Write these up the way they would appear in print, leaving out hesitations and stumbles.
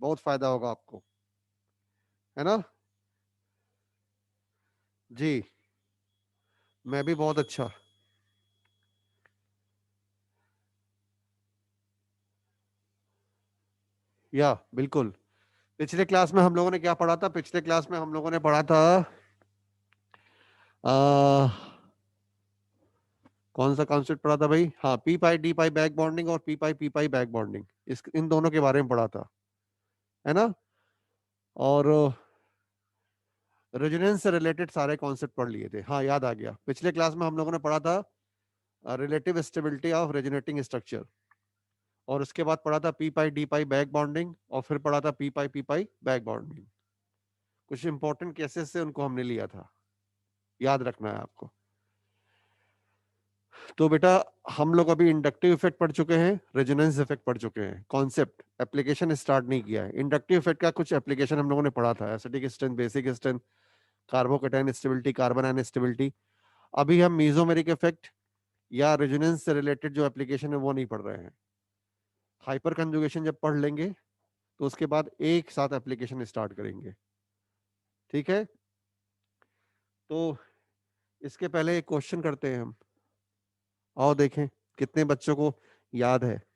बहुत फायदा होगा आपको, है ना। जी, मैं भी बहुत अच्छा। या बिल्कुल। पिछले क्लास में हम लोगों ने क्या पढ़ा था? पिछले क्लास में हम लोगों ने पढ़ा था आ, कौन सा कॉन्सेप्ट पढ़ा था भाई? हाँ, पी पाई डी पाई बैक बॉन्डिंग और पी पाई बैक बॉन्डिंग, इस इन दोनों के बारे में पढ़ा था, है ना। और रेजोनेंस से रिलेटेड सारे कॉन्सेप्ट पढ़ लिए थे। हाँ, याद आ गया, पिछले क्लास में हम लोगों ने पढ़ा था relative stability of resonating structure, और उसके बाद पढ़ा था पी पाई डी पाई बैक बॉन्डिंग, और फिर पढ़ा था पी पाई बैक बॉन्डिंग। कुछ इंपॉर्टेंट केसेस से उनको हमने लिया था, याद रखना है आपको। तो बेटा, हम लोग अभी इंडक्टिव इफेक्ट पढ़ चुके हैं, रेजोनेंस इफेक्ट पढ़ चुके हैं, कॉन्सेप्ट एप्लीकेशन स्टार्ट नहीं किया है। इंडक्टिव इफेक्ट का कुछ एप्लीकेशन हम लोगों ने पढ़ा था, acidic strength, basic strength, carbocation stability, carbon ion stability. अभी हम मीजोमेरिक इफेक्ट या रेजोनेंस से रिलेटेड जो एप्लीकेशन है वो नहीं पढ़ रहे हैं। हाइपर कंजुगेशन जब पढ़ लेंगे तो उसके बाद एक साथ एप्लीकेशन स्टार्ट करेंगे, ठीक है। तो इसके पहले एक क्वेश्चन करते हैं हम, आओ देखें कितने बच्चों को याद है।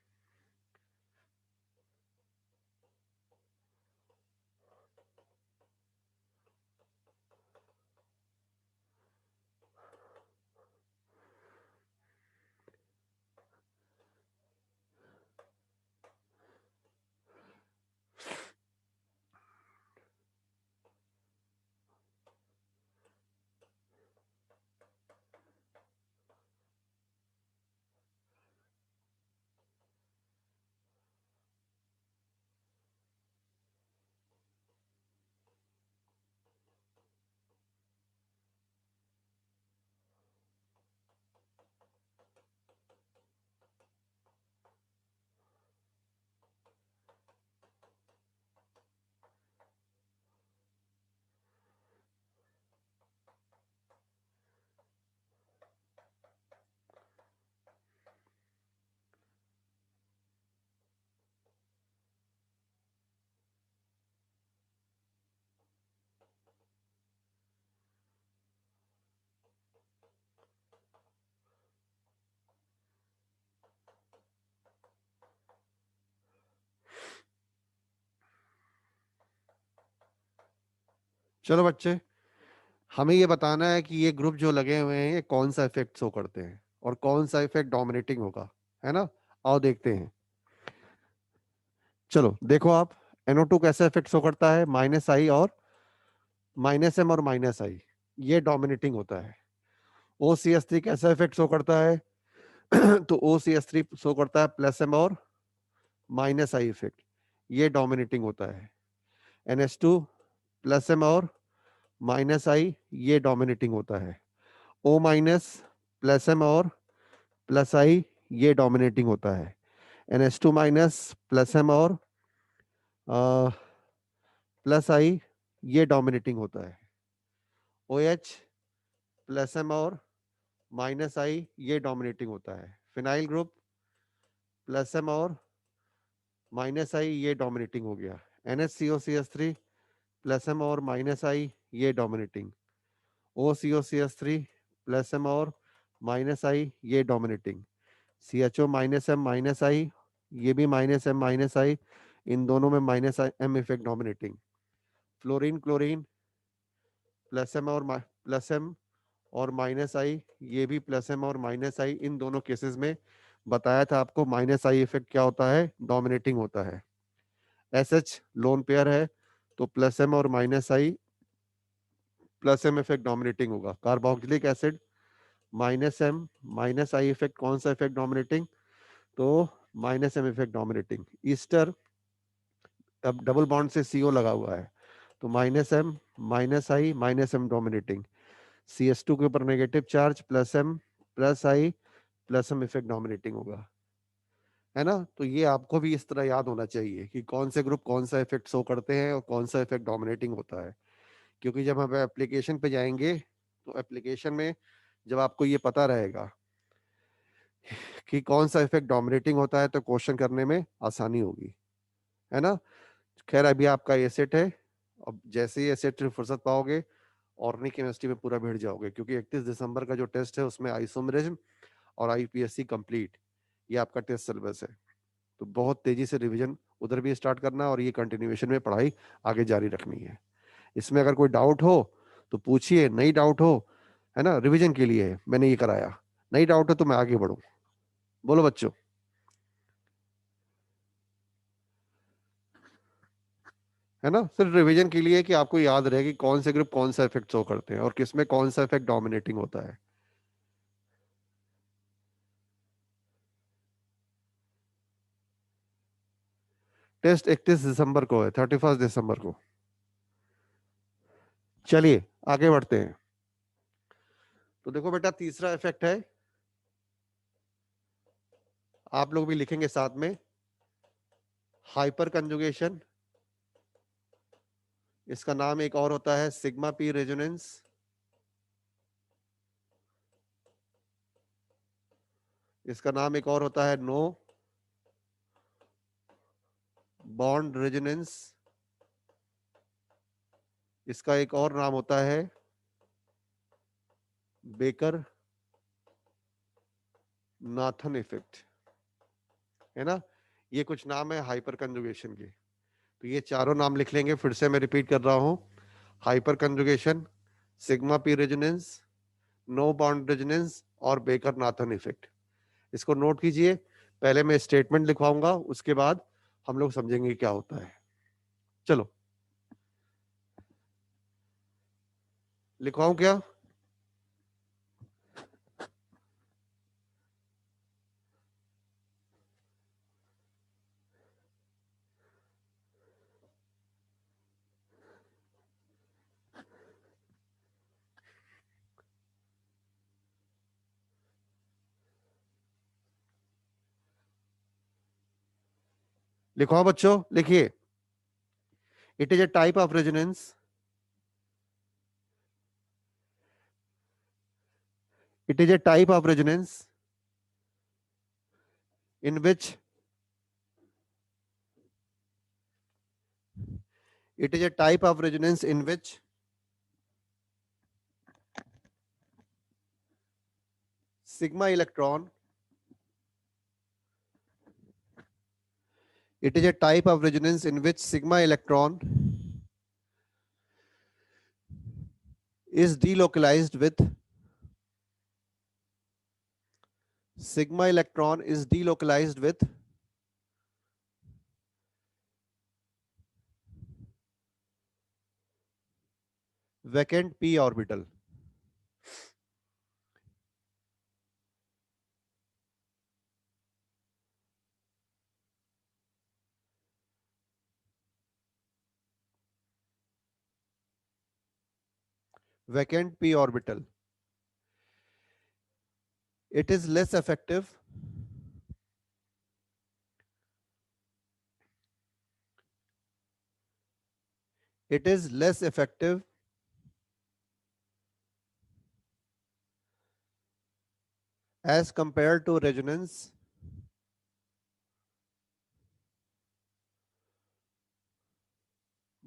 चलो बच्चे, हमें ये बताना है कि ये ग्रुप जो लगे हुए हैं ये कौन सा इफेक्ट शो करते हैं और कौन सा इफेक्ट डोमिनेटिंग होगा, है ना। आओ देखते हैं। चलो देखो आप, NO2 कैसा इफेक्ट शो करता है? माइनस आई और माइनस एम और माइनस आई, ये डोमिनेटिंग होता है। OCS3 कैसा इफेक्ट शो करता है? तो OCS3 शो करता है प्लस एम और माइनस आई इफेक्ट, ये डोमिनेटिंग होता है। NH2 प्लस एम और माइनस आई, ये डोमिनेटिंग होता है। O माइनस प्लस एम और प्लस आई, ये डोमिनेटिंग होता है। NH2 माइनस प्लस एम और प्लस आई, ये डोमिनेटिंग होता है। OH प्लस एम और माइनस आई, ये डोमिनेटिंग होता है। फिनाइल ग्रुप प्लस एम और माइनस आई, ये डोमिनेटिंग हो गया। NHCOCH3 प्लस एम और माइनस आई, ये डोमिनेटिंग। OCOCH3 प्लस एम और माइनस आई, ये dominating. CHO minus M minus I, ये भी माइनस एम माइनस आई, इन दोनों में minus M effect dominating. Fluorine chlorine plus M और प्लस एम और माइनस आई, ये भी प्लस एम और माइनस आई, इन दोनों केसेस में बताया था आपको माइनस आई इफेक्ट क्या होता है? डोमिनेटिंग होता है। SH लोन पेयर है तो प्लस एम और minus I, plus M effect dominating होगा। Carboxylic acid minus M minus I effect, कौन सा इफेक्ट डोमिनेटिंग? तो minus M effect dominating. Ester, अब डबल बॉन्ड से CO लगा हुआ है तो minus M minus I minus M dominating. CS2 के ऊपर negative charge, plus M plus I plus M effect dominating होगा, है ना। तो ये आपको भी इस तरह याद होना चाहिए कि कौन से ग्रुप कौन सा इफेक्ट शो करते हैं और कौन सा इफेक्ट डोमिनेटिंग होता है। क्योंकि जब हम एप्लीकेशन पे जाएंगे तो एप्लीकेशन में जब आपको ये पता रहेगा कि कौन सा इफेक्ट डोमिनेटिंग होता है तो क्वेश्चन करने में आसानी होगी, है ना। खैर अभी आपका ये सेट है, अब जैसे ही ये सेट से फुर्सत पाओगे ऑर्गेनिक केमिस्ट्री में पूरा भिड़ जाओगे, क्योंकि 31 दिसंबर का जो टेस्ट है उसमें आइसोमेरिज्म और आईपीएससी कंप्लीट, ये आपका टेस्ट सिलेबस है। तो बहुत तेजी से रिवीजन उधर भी स्टार्ट करना और ये कंटिन्यूएशन में पढ़ाई आगे जारी रखनी है। इसमें अगर कोई डाउट हो तो पूछिए, नहीं डाउट हो, है ना, रिवीजन के लिए है, मैंने ये कराया, नहीं डाउट हो तो मैं आगे बढ़ूं। बोलो बच्चों। है ना, सिर्फ रिवीजन के लिए कि आपको याद रहे कि कौन से ग्रुप कौन सा इफेक्ट शो करते हैं और किसमें कौन सा इफेक्ट डोमिनेटिंग होता है। टेस्ट 31 दिसंबर को है, 31 दिसंबर को। चलिए आगे बढ़ते हैं। तो देखो बेटा, तीसरा इफेक्ट है, आप लोग भी लिखेंगे साथ में, हाइपर कंजुगेशन। इसका नाम एक और होता है सिग्मा पी रेजोनेंस। इसका नाम एक और होता है नो बॉन्ड रेजोनेंस। इसका एक और नाम होता है बेकर नाथन इफेक्ट। है ना, ये कुछ नाम है हाइपर कंजुगेशन के। तो ये चारों नाम लिख लेंगे, फिर से मैं रिपीट कर रहा हूं, hyper conjugation, sigma pi resonance, no bond resonance और बेकर नाथन इफेक्ट। इसको नोट कीजिए, पहले मैं स्टेटमेंट लिखवाऊंगा, उसके बाद हम लोग समझेंगे क्या होता है। चलो लिखवाऊं क्या? लिखवाओ बच्चों, लिखिए। It is A type of resonance, it is a type of resonance in which it is a type of resonance in which sigma electron, it is a type of resonance in which sigma electron is delocalized with sigma electron is delocalized with vacant p orbital. Vacant p orbital. It is less effective it is less effective as compared to resonance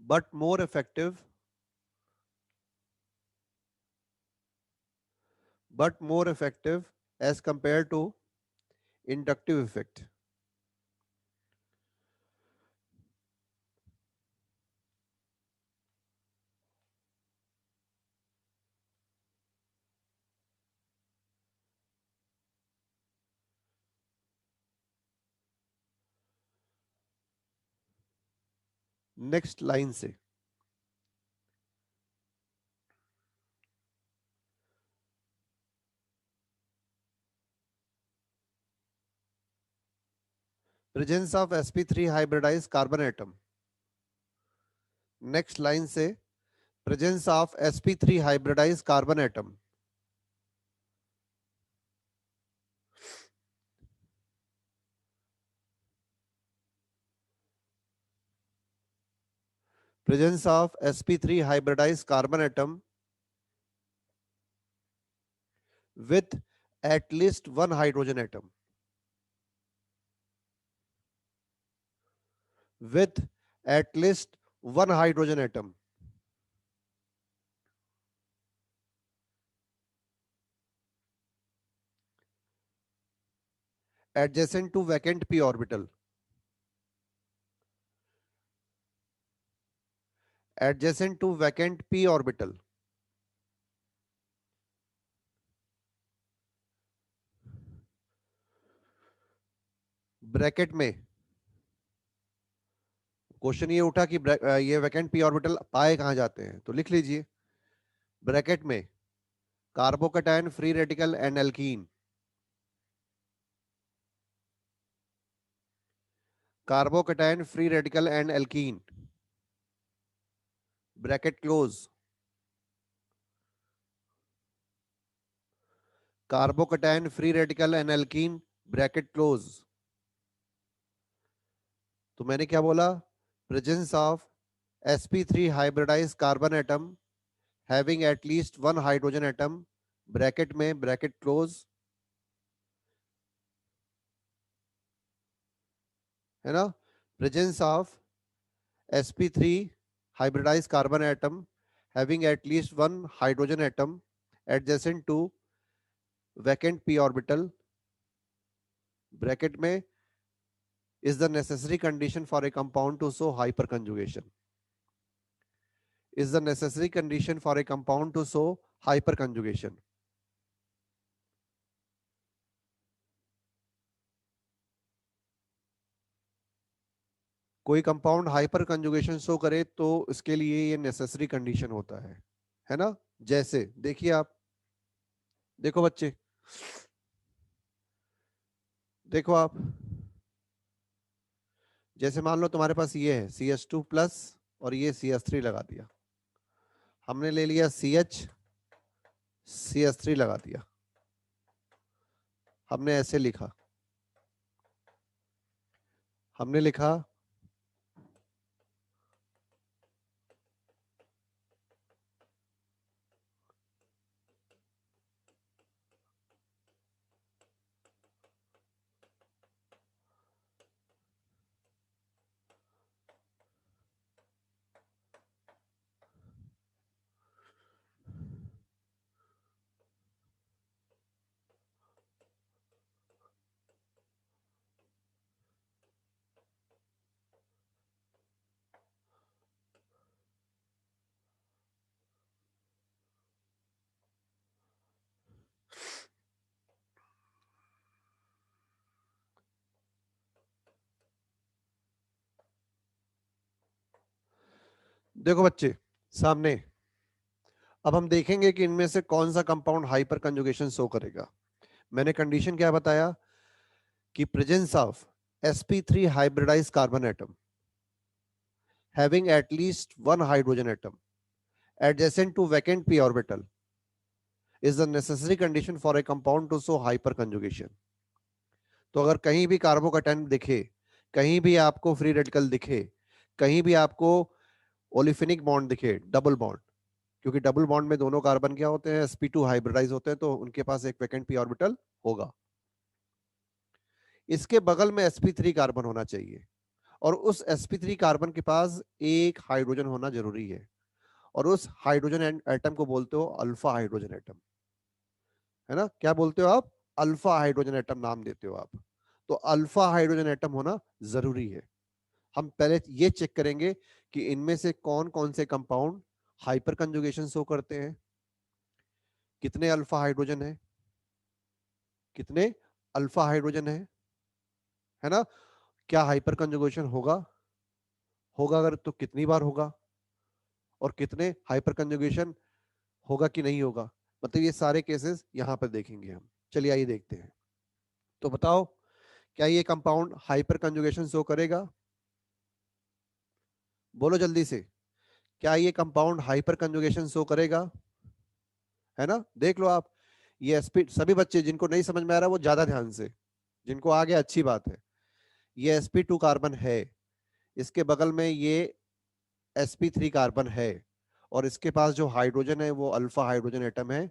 but more effective as compared to inductive effect. Next line से, presence of sp3 hybridise carbon atom. Next line से, presence of sp3 hybridise carbon atom. presence of sp3 hybridized carbon atom with at least one hydrogen atom, with at least one hydrogen atom adjacent to vacant p orbital, adjacent to vacant p orbital, bracket में question ये उठा कि ये vacant P orbital पाए कहां जाते हैं, तो लिख लीजिए ब्रैकेट में carbocation free radical and alkene, carbocation free radical and alkene, bracket close, carbocation free radical and alkene, bracket close. तो मैंने क्या बोला, presence of sp3 hybridise carbon atom having at least one hydrogen atom, bracket में bracket close, है ना, presence of sp3 hybridized carbon atom having at least one hydrogen atom adjacent to vacant p orbital, bracket में, is the necessary condition for a compound to show hyperconjugation, is the necessary condition for a compound to show hyperconjugation। कोई compound hyper conjugation show करे तो इसके लिए ये necessary condition होता है ना। जैसे देखिए आप, देखो बच्चे, देखो आप, जैसे मान लो तुम्हारे पास ये है CH2 प्लस और ये CH3 लगा दिया, हमने ले लिया CH, CH3 लगा दिया, हमने ऐसे लिखा, हमने लिखा देखो बच्चे सामने, अब हम देखेंगे कि इनमें से कौन सा कंपाउंड हाइपर कंजुगेशन शो करेगा। मैंने कंडीशन क्या बताया कि presence of sp3 hybridise carbon atom having at least one hydrogen atom adjacent to vacant p orbital is the necessary condition for a compound to show hyperconjugation। तो अगर कहीं भी carbocation दिखे, कहीं भी आपको फ्री रेडिकल दिखे, कहीं भी आपको ओलिफिनिक बॉन्ड दिखे, डबल बॉन्ड, क्योंकि डबल बॉन्ड में दोनों कार्बन क्या होते हैं, sp2 हाइब्रिडाइज होते हैं, तो उनके पास एक वैकेंट p ऑर्बिटल होगा। इसके बगल में sp3 कार्बन होना चाहिए और उस sp3 कार्बन के पास एक हाइड्रोजन होना जरूरी है, और उस हाइड्रोजन एटम को बोलते हो अल्फा हाइड्रोजन एटम, है ना। क्या बोलते हो आप, अल्फा हाइड्रोजन एटम नाम देते हो आप। तो अल्फा हाइड्रोजन एटम होना जरूरी है। हम पहले ये चेक करेंगे कि इनमें से कौन कौन से कंपाउंड हाइपर कंजुगेशन शो करते हैं, कितने अल्फा हाइड्रोजन है, कितने अल्फा हाइड्रोजन है ना, क्या हाइपर कंजुगेशन होगा, होगा अगर तो कितनी बार होगा, और कितने हाइपर कंजुगेशन होगा कि नहीं होगा, मतलब ये सारे केसेस यहां पर देखेंगे हम। चलिए आइए देखते हैं। तो बताओ, क्या ये कंपाउंड हाइपर कंजुगेशन शो करेगा, बोलो जल्दी से, क्या ये कंपाउंड हाइपर कंजुगेशन शो करेगा, है ना। देख लो आप, ये sp, सभी बच्चे जिनको नहीं समझ में आ रहा वो ज्यादा ध्यान से, जिनको आ गया अच्छी बात है। ये sp2 कार्बन है, इसके बगल में ये sp3 कार्बन है, और इसके पास जो हाइड्रोजन है वो अल्फा हाइड्रोजन एटम है,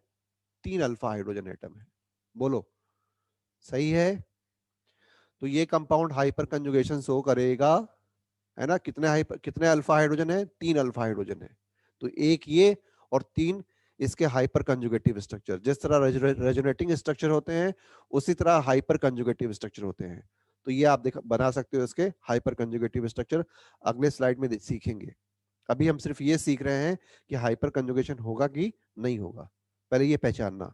3 अल्फा हाइड्रोजन एटम है। बोलो सही है। तो ये कंपाउंड हाइपर कंजुगेशन शो करेगा है ना। कितने अल्फा हाइड्रोजन है, 3 अल्फा हाइड्रोजन है। तो एक ये और 3 इसके हाइपर कंजुगेटिव स्ट्रक्चर। जिस तरह रेजोनेटिंग स्ट्रक्चर होते हैं उसी तरह हाइपर कंजुगेटिव स्ट्रक्चर होते हैं। तो ये आप बना सकते हो इसके हाइपर कंजुगेटिव स्ट्रक्चर, अगले स्लाइड में सीखेंगे। अभी हम सिर्फ ये सीख रहे हैं कि हाइपर कंजुगेशन होगा कि नहीं होगा, पहले ये पहचानना।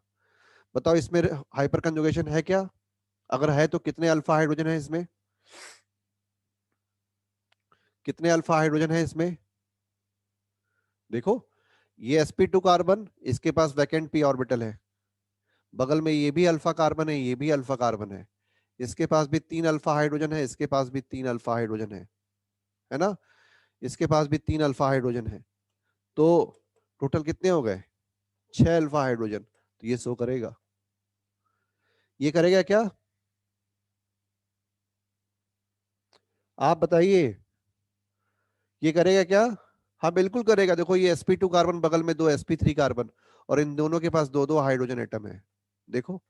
बताओ इसमें हाइपर कंजुगेशन है क्या, अगर है तो कितने अल्फा हाइड्रोजन है इसमें, कितने अल्फा हाइड्रोजन है इसमें। देखो ये sp2 कार्बन, इसके पास वैकेंट p ऑर्बिटल है, बगल में ये भी अल्फा कार्बन है, ये भी अल्फा कार्बन है, इसके पास भी 3 अल्फा हाइड्रोजन है, इसके पास भी 3 अल्फा हाइड्रोजन है ना, इसके पास भी 3 अल्फा हाइड्रोजन है। तो टोटल कितने हो गए, 6 अल्फा हाइड्रोजन। तो ये शो करेगा, ये करेगा क्या, आप बताइए, ये करेगा क्या। हाँ बिल्कुल करेगा, देखो ये sp2 कार्बन, बगल में 2 sp3 कार्बन, और इन दोनों के पास दो दो हाइड्रोजन एटम है। देखो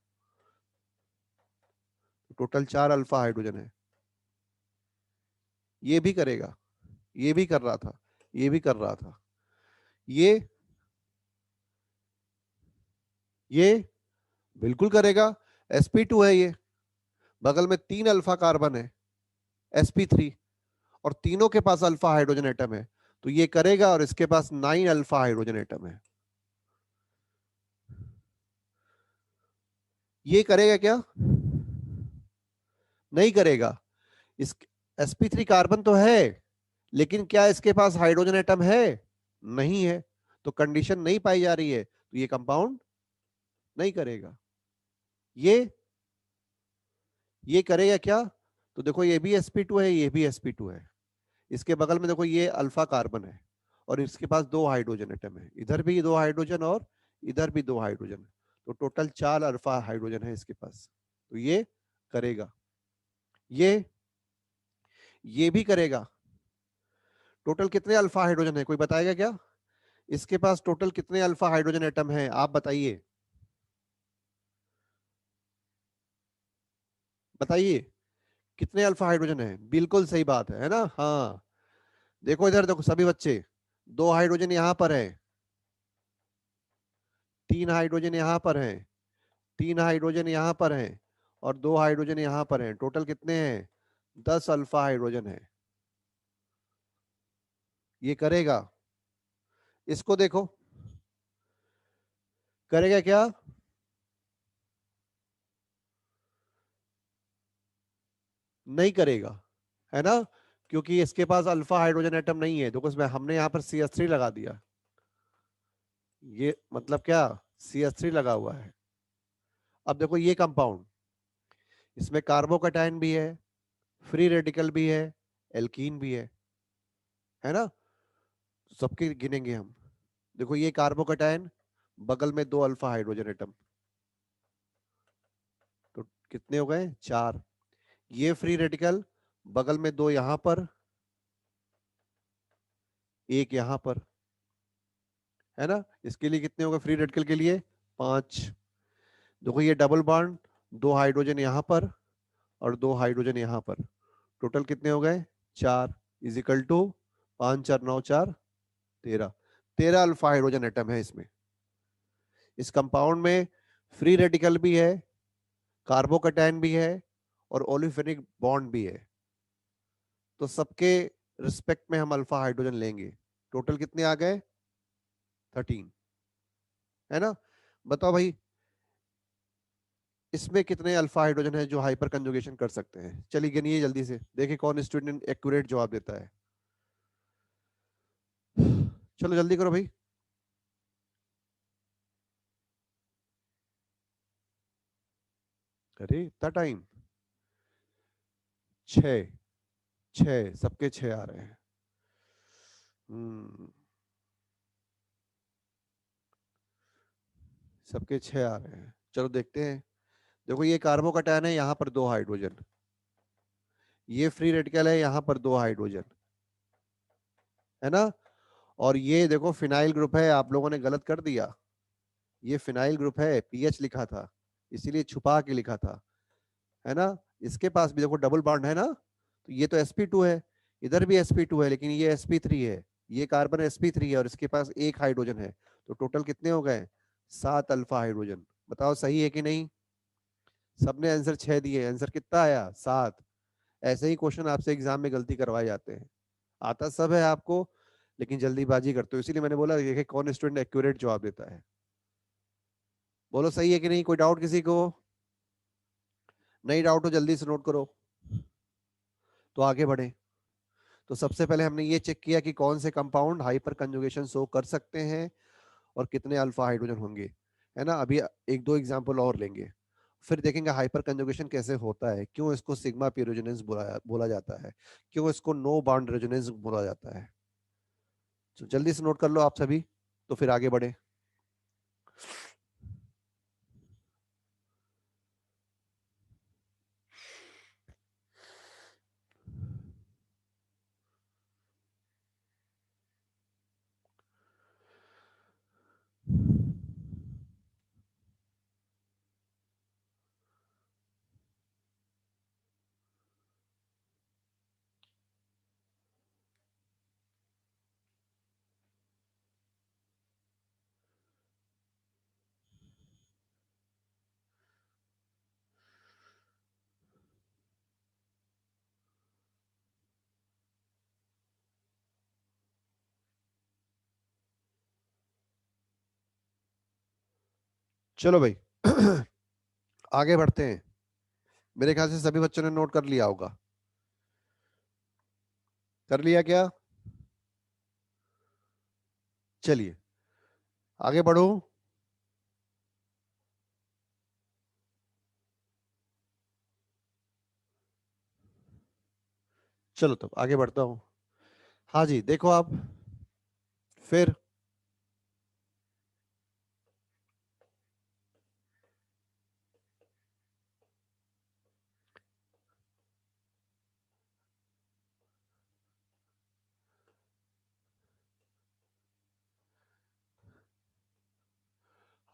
टोटल 4 अल्फा हाइड्रोजन है। ये भी करेगा, ये भी कर रहा था, ये भी कर रहा था, ये बिल्कुल करेगा। sp2 है ये, बगल में 3 अल्फा कार्बन है, sp3, और तीनों के पास अल्फा हाइड्रोजन एटम है। तो ये करेगा, और इसके पास 9 अल्फा हाइड्रोजन एटम है। ये करेगा क्या, नहीं करेगा। इस sp3 कार्बन तो है, लेकिन क्या इसके पास हाइड्रोजन एटम है, नहीं है। तो कंडीशन नहीं पाई जा रही है, तो ये कंपाउंड नहीं करेगा। ये करेगा क्या, तो देखो ये भी sp2 है, ये भी sp2 है, इसके बगल में देखो ये अल्फा कार्बन है, और इसके पास 2 हाइड्रोजन एटम है, इधर भी 2 हाइड्रोजन और इधर भी 2 हाइड्रोजन। तो टोटल 4 अल्फा हाइड्रोजन है इसके पास। तो ये करेगा, ये ये भी करेगा। टोटल कितने अल्फा हाइड्रोजन है, कोई बताएगा क्या, इसके पास टोटल कितने अल्फा हाइड्रोजन एटम है, आप बताइए, बताइए कितने अल्फा हाइड्रोजन है। बिल्कुल सही बात है ना, हाँ। देखो इधर देखो सभी बच्चे, 2 हाइड्रोजन यहां पर है, 3 हाइड्रोजन यहां पर है, 3 हाइड्रोजन यहां पर है, और 2 हाइड्रोजन यहां पर है। टोटल कितने हैं, 10 अल्फा हाइड्रोजन है। ये करेगा, इसको देखो, करेगा क्या, नहीं करेगा, है ना, क्योंकि इसके पास अल्फा हाइड्रोजन एटम नहीं है। देखो इसमें हमने यहाँ पर CH3 लगा दिया, ये मतलब क्या, CH3 लगा हुआ है। अब देखो ये कंपाउंड, इसमें कार्बोकैटायन भी है, फ्री रेडिकल भी है, एल्कीन भी है ना, सबके गिनेंगे हम। देखो ये कार्बोकैटायन, बगल में 2 अल्फा हाइड्रोजन एटम, तो कितने हो गए, 4। ये फ्री रेडिकल, बगल में 2 यहां पर, एक यहां पर, है ना, इसके लिए कितने हो गए फ्री रेडिकल के लिए, 5। देखो ये डबल बॉन्ड, 2 हाइड्रोजन यहां पर और 2 हाइड्रोजन यहां पर, टोटल कितने हो गए, 4, is equal to 5 4 9 4 13, 13 alpha hydrogen atom है इसमें। इस कंपाउंड में फ्री रेडिकल भी है, कार्बोकैटायन भी है, और ओलिफेनिक बॉन्ड भी है। तो सबके रिस्पेक्ट में हम अल्फा हाइड्रोजन लेंगे। टोटल कितने आ गए, 13, है ना। बताओ भाई इसमें कितने अल्फा हाइड्रोजन है जो हाइपर कंजुगेशन कर सकते हैं, चलिए गिनिए जल्दी से, देखिए कौन स्टूडेंट एक्यूरेट जवाब देता है। चलो जल्दी करो भाई। अरे इतना टाइम, 6, 6 सबके 6 आ रहे हैं। हम्म, सबके 6 आ रहे हैं, चलो देखते हैं। देखो ये कार्बोकैटायन है, यहाँ पर 2 हाइड्रोजन, ये फ्री रेडिकल है, यहाँ पर 2 हाइड्रोजन, है ना। और ये देखो फिनाइल ग्रुप है, आप लोगों ने गलत कर दिया, ये फिनाइल ग्रुप है, पीएच लिखा था, इसीलिए छुपा के लिखा था, है ना। इसके पास भी देखो डबल बॉन्ड है ना, तो ये तो sp2 है, इधर भी sp2 है, लेकिन ये sp3 है, ये कार्बन sp3 है और इसके पास एक हाइड्रोजन है, तो टोटल कितने हो गए? 7 अल्फा हाइड्रोजन। बताओ सही है कि नहीं? सबने आंसर 6 दिए, आंसर कितना आया? 7। ऐसे ही क्वेश्चन आपसे एग्जाम में गलती करवाए जाते हैं, आता सब है आपको, लेकिन जल्दीबाजी करते हो। इसीलिए मैंने बोला कि कौन स्टूडेंट एक्यूरेट जवाब देता है। बोलो सही है कि नहीं? कोई डाउट किसी को? नहीं डाउट हो जल्दी से नोट करो, तो आगे बढ़े। तो सबसे पहले हमने ये चेक किया कि कौन से कंपाउंड हाइपर कंजुगेशन शो कर सकते हैं और कितने अल्फा हाइड्रोजन होंगे, है ना। अभी एक दो एग्जांपल और लेंगे, फिर देखेंगे हाइपर कंजुगेशन कैसे होता है, क्यों इसको सिग्मा पी रेजोनेंस बोला जाता है, क्यों इसको नो बाउंड रेजोनेंस बोला जाता है। तो जल्दी से नोट कर लो आप सभी, तो फिर आगे बढ़े। चलो भाई आगे बढ़ते हैं। मेरे ख्याल से सभी बच्चों ने नोट कर लिया होगा, कर लिया क्या? चलिए आगे बढ़ो। चलो तब आगे बढ़ता हूँ। हाँ जी देखो आप, फिर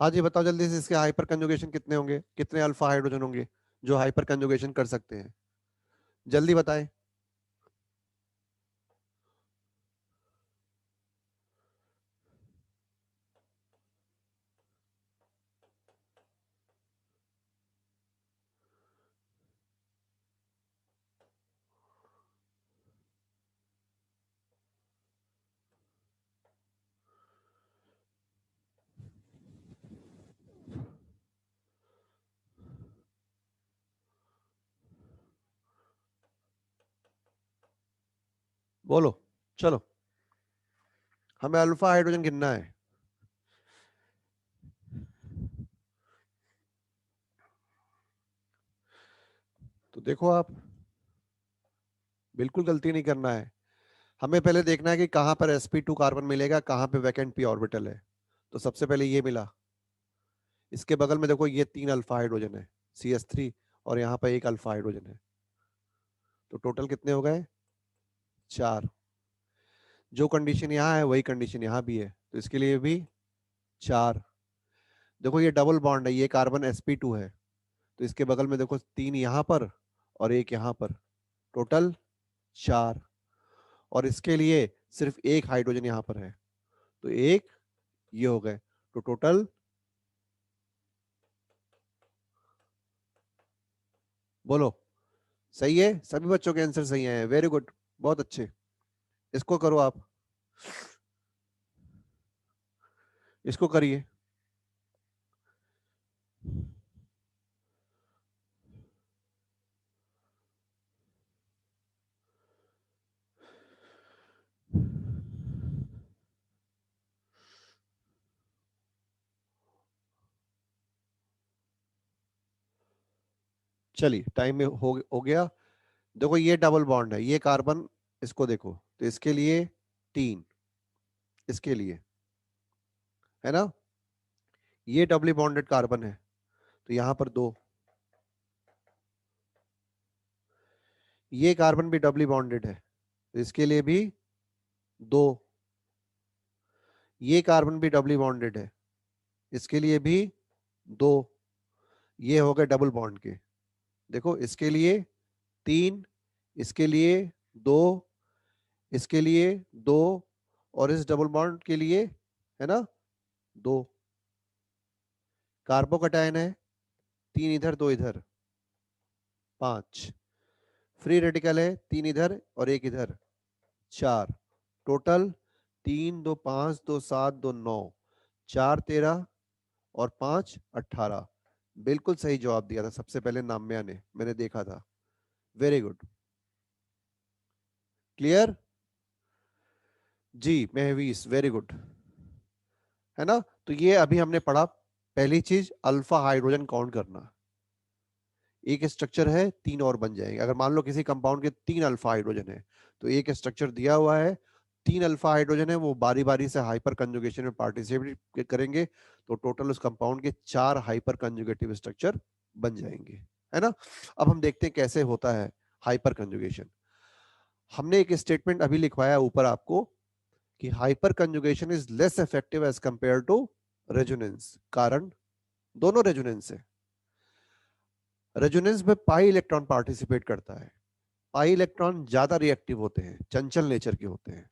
हाँ जी बताओ जल्दी से, इसके हाइपर कंजुगेशन कितने होंगे, कितने अल्फा हाइड्रोजन होंगे जो हाइपर कंजुगेशन कर सकते हैं? जल्दी बताएं। बोलो। चलो हमें अल्फा हाइड्रोजन गिनना है। तो देखो आप, बिल्कुल गलती नहीं करना है। हमें पहले देखना है कि कहां पर sp2 कार्बन मिलेगा, कहां पे वैकेंट p ऑर्बिटल है। तो सबसे पहले ये मिला, इसके बगल में देखो ये 3 अल्फा हाइड्रोजन है, cs3, और यहाँ पे एक अल्फा हाइड्रोजन है, तो टोटल कितने हो गए? 4। जो कंडीशन यहाँ है वही कंडीशन यहाँ भी है, तो इसके लिए भी 4। देखो ये डबल बॉन्ड है, ये कार्बन sp2 है, तो इसके बगल में देखो 3 यहाँ पर और एक यहाँ पर, टोटल 4। और इसके लिए सिर्फ एक हाइड्रोजन यहाँ पर है, तो एक ये हो गए, तो टोटल। बोलो सही है? सभी बच्चों के आंसर सही हैं, वेरी गुड, बहुत अच्छे। इसको करो आप, इसको करिए। चलिए टाइम में हो गया। देखो ये डबल बॉन्ड है, ये कार्बन, इसको देखो, तो इसके लिए 3, इसके लिए, है ना। ये डबली बॉन्डेड कार्बन है, तो यहां पर 2। ये कार्बन भी डबली बॉन्डेड है, तो इसके लिए भी 2। ये कार्बन भी डबली बॉन्डेड है, इसके लिए भी 2। ये हो गए डबल बॉन्ड के। देखो इसके लिए 3, इसके लिए 2, इसके लिए 2 और इस डबल बॉन्ड के लिए है ना 2। कार्बोकैटायन है 3 इधर 2 इधर 5। फ्री रेडिकल है 3 इधर और 1 इधर 4। टोटल 3 2 5 2 7 2 9 4 13 और 5 18। बिल्कुल सही जवाब दिया था सबसे पहले नाम्या ने, मैंने देखा था। Very good. क्लियर जी महवीस, वेरी गुड। है ना, तो ये अभी हमने पढ़ा। पहली चीज अल्फा हाइड्रोजन काउंट करना। एक स्ट्रक्चर है 3 और बन जाएंगे। अगर मान लो किसी कंपाउंड के 3 अल्फा हाइड्रोजन है तो एक स्ट्रक्चर दिया हुआ है 3 अल्फा हाइड्रोजन है, वो बारी बारी से हाइपर कंजुगेशन में पार्टिसिपेट करेंगे तो टोटल उस कंपाउंड के 4 हाइपर कंजुगेटिव स्ट्रक्चर बन जाएंगे। है ना, अब हम देखते हैं कैसे होता है हाइपर कंजुगेशन। हमने एक स्टेटमेंट अभी लिखवाया ऊपर आपको कि hyper conjugation is less effective as compare to resonance. कारण दोनों रेजोनेंस है। रेजोनेंस में पाई इलेक्ट्रॉन पार्टिसिपेट करता है। पाई इलेक्ट्रॉन ज्यादा रिएक्टिव होते हैं, चंचल नेचर के होते हैं।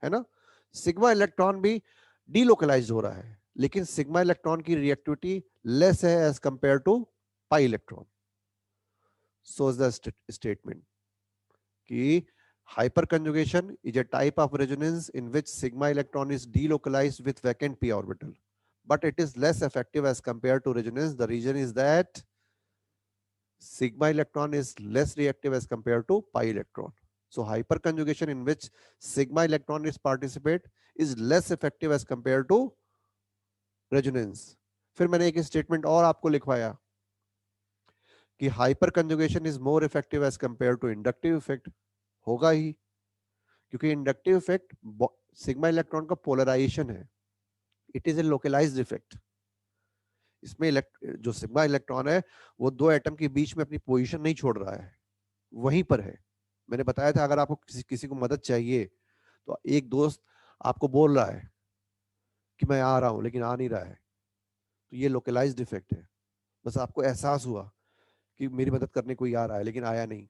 है ना, सिग्मा इलेक्ट्रॉन भी डीलोकलाइज्ड हो रहा है लेकिन सिग्मा इलेक्ट्रॉन की रिएक्टिविटी लेस है as compare to pi electron. So is the statement कि hyperconjugation is a type of resonance in which sigma electron is delocalized with vacant p orbital, but it is less effective as compared to resonance. The reason is that sigma electron is less reactive as compared to pi electron. So hyperconjugation in which sigma electron is participate is less effective as compared to resonance. फिर मैंने एक statement और आपको लिखवाया कि hyperconjugation is more effective as compared to inductive effect. होगा ही, क्योंकि इंडक्टिव इफेक्ट सिग्मा इलेक्ट्रॉन का पोलराइजेशन है, it is a localized effect. इसमें जो सिग्मा इलेक्ट्रॉन है वो दो एटम के बीच में अपनी पोजीशन नहीं छोड़ रहा है, वहीं पर है। मैंने बताया था अगर आपको किसी को मदद चाहिए तो एक दोस्त आपको बोल रहा है कि मैं आ रहा हूं लेकिन आ नहीं रहा है, तो ये लोकलाइज्ड इफेक्ट है। बस आपको एहसास हुआ कि मेरी मदद करने कोई आ रहा है लेकिन आया नहीं।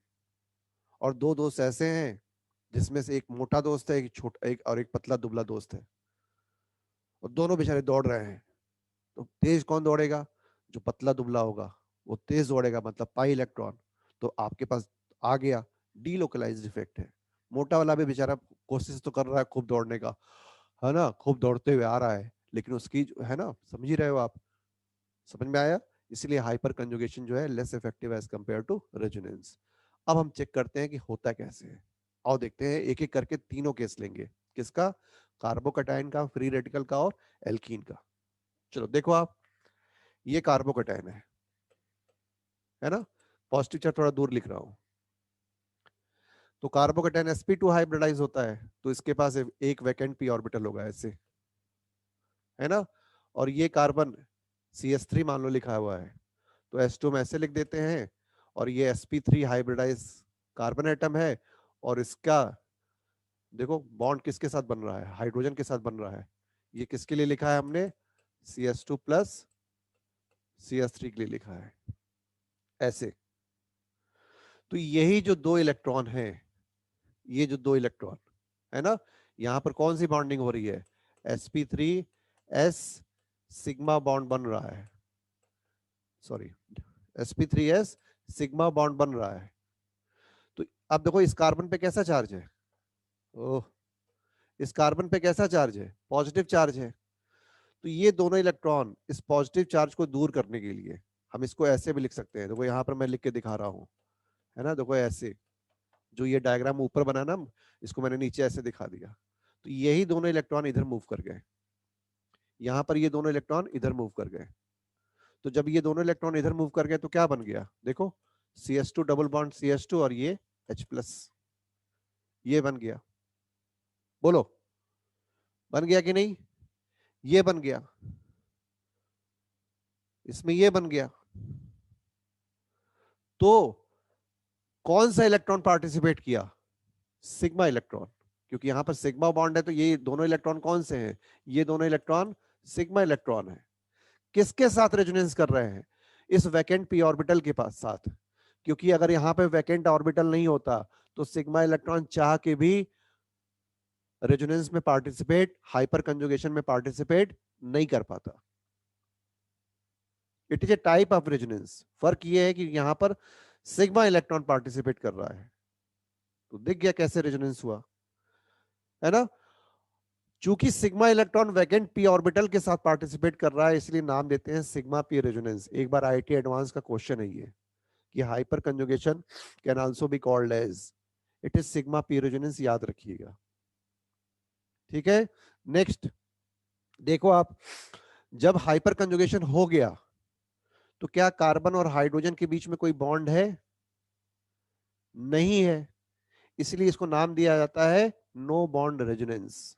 और दो दोस्त ऐसे हैं जिसमें से एक मोटा दोस्त है, एक छोटा, एक और एक पतला दुबला दोस्त है, और दोनों बेचारे दौड़ रहे हैं। तो तेज कौन दौड़ेगा? जो पतला दुबला होगा वो तेज दौड़ेगा, मतलब पाई इलेक्ट्रॉन। तो आपके पास आ गया, डीलोकलाइज्ड इफेक्ट है। मोटा वाला भी बेचारा कोशिश तो कर रहा है खूब दौड़ने का, है ना, खूब दौड़ते हुए आ रहा है, लेकिन उसकी है ना, समझ ही रहे हो आप, समझ में आया? इसलिए हाइपर कंजुगेशन जो है less effective as compare to resonance. अब हम चेक करते हैं कि होता कैसे है। आओ देखते हैं, एक एक करके तीनों केस लेंगे। किसका? कार्बोकैटायन का, फ्री रेडिकल का और एल्कीन का। चलो देखो आप, ये कार्बोकैटायन है ना, पॉजिटिव चार्ज थोड़ा दूर लिख रहा हूं। तो कार्बोकैटायन sp2 हाइब्रिडाइज होता है तो इसके पास एक वैकेंट p ऑर्बिटल होगा ऐसे, है ना। और ये कार्बन CH3 मान लो लिखा हुआ है तो H2 में ऐसे लिख देते हैं। और ये sp3 हाइब्रिडाइज कार्बन एटम है, और इसका देखो बॉन्ड किसके साथ बन रहा है? हाइड्रोजन के साथ बन रहा है। ये किसके लिए लिखा है हमने? CH2 प्लस CH3 के लिए लिखा है ऐसे। तो यही जो दो इलेक्ट्रॉन है, ये जो दो इलेक्ट्रॉन है ना, यहां पर कौन सी बॉन्डिंग हो रही है? sp3s सिग्मा बॉन्ड बन रहा है, सॉरी sp3s सिग्मा बॉन्ड बन रहा है। तो अब देखो इस कार्बन पे कैसा चार्ज है? ओह, इस कार्बन पे कैसा चार्ज है? पॉजिटिव चार्ज है। तो ये दोनों इलेक्ट्रॉन इस पॉजिटिव चार्ज को दूर करने के लिए हम इसको ऐसे भी लिख सकते हैं। देखो यहाँ पर मैं लिख के दिखा रहा हूं, है ना, देखो ऐसे, जो ये डायग्राम ऊपर बना ना, इसको मैंने नीचे ऐसे दिखा दिया। तो यही दोनों इलेक्ट्रॉन इधर मूव कर गए, यहां पर ये दोनों इलेक्ट्रॉन इधर मूव कर गए। तो जब ये दोनों इलेक्ट्रॉन इधर मूव कर गए तो क्या बन गया? देखो CH2 डबल बॉन्ड CH2 और ये H+, ये बन गया। बोलो बन गया कि नहीं? ये बन गया, इसमें ये बन गया। तो कौन सा इलेक्ट्रॉन पार्टिसिपेट किया? सिग्मा इलेक्ट्रॉन, क्योंकि यहां पर सिग्मा बॉन्ड है। तो ये दोनों इलेक्ट्रॉन कौन से हैं? ये दोनों इलेक्ट्रॉन सिग्मा इलेक्ट्रॉन है। किसके साथ रेजोनेंस कर रहे हैं? इस वैकेंट p ऑर्बिटल के पास साथ। क्योंकि अगर यहां पे वैकेंट ऑर्बिटल नहीं होता तो सिग्मा इलेक्ट्रॉन चाह के भी रेजोनेंस में पार्टिसिपेट, हाइपर कंजुगेशन में पार्टिसिपेट नहीं कर पाता। It is A type of resonance. फर्क ये है कि यहां पर सिग्मा इलेक्ट्रॉन पार्टिसिपेट कर रहा है। तो दिख गया कैसे रेजोनेंस हुआ, है ना। चूंकि sigma electron vacant P orbital के साथ पार्टिसिपेट कर रहा है, इसलिए नाम देते हैं सिग्मा पी रेजोनेंस। एक बार आईआईटी एडवांस का क्वेश्चन है ये, कि hyper conjugation can also be called as, it is sigma pi resonance, याद रखिएगा। ठीक है, नेक्स्ट देखो आप, जब हाइपर कंजुगेशन हो गया तो क्या कार्बन और हाइड्रोजन के बीच में कोई बॉन्ड है? नहीं है। इसलिए इसको नाम दिया जाता है नो बॉन्ड रेजोनेंस,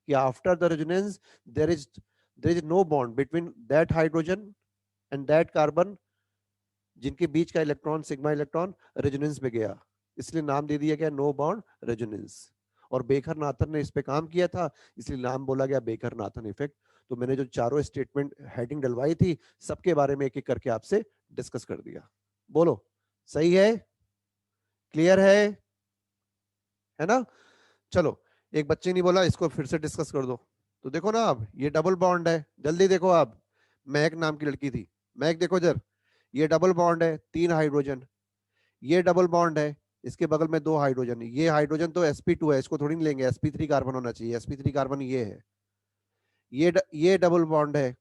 कि after the resonance there is no bond between that hydrogen and that carbon, जिनके बीच का इलेक्ट्रॉन सिग्मा इलेक्ट्रॉन रेजोनेंस में गया, इसलिए नाम दे दिया गया नो बॉन्ड रेजोनेंस। और बेकर नाथन ने इस पे काम किया था, इसलिए नाम बोला गया बेकर नाथन इफेक्ट। तो मैंने जो चारों स्टेटमेंट हेडिंग डलवाई थी, सबके बारे में एक एक करके आपसे डिस्कस कर दिया। बोलो सही है, क्लियर है ना। चलो, एक बच्चे नहीं बोला, इसको फिर से डिस्कस कर दो। तो देखो ना, अब ये डबल बॉन्ड है, जल्दी देखो आप। महक नाम की लड़की थी, महक देखो इधर, ये डबल बॉन्ड है, 3 हाइड्रोजन। ये डबल बॉन्ड है, इसके बगल में 2 हाइड्रोजन। ये हाइड्रोजन तो sp2 है, इसको थोड़ी नहीं लेंगे, sp3 कार्बन होना चाहिए, sp3 कार्बन ये है। ये डबल बॉन्ड है,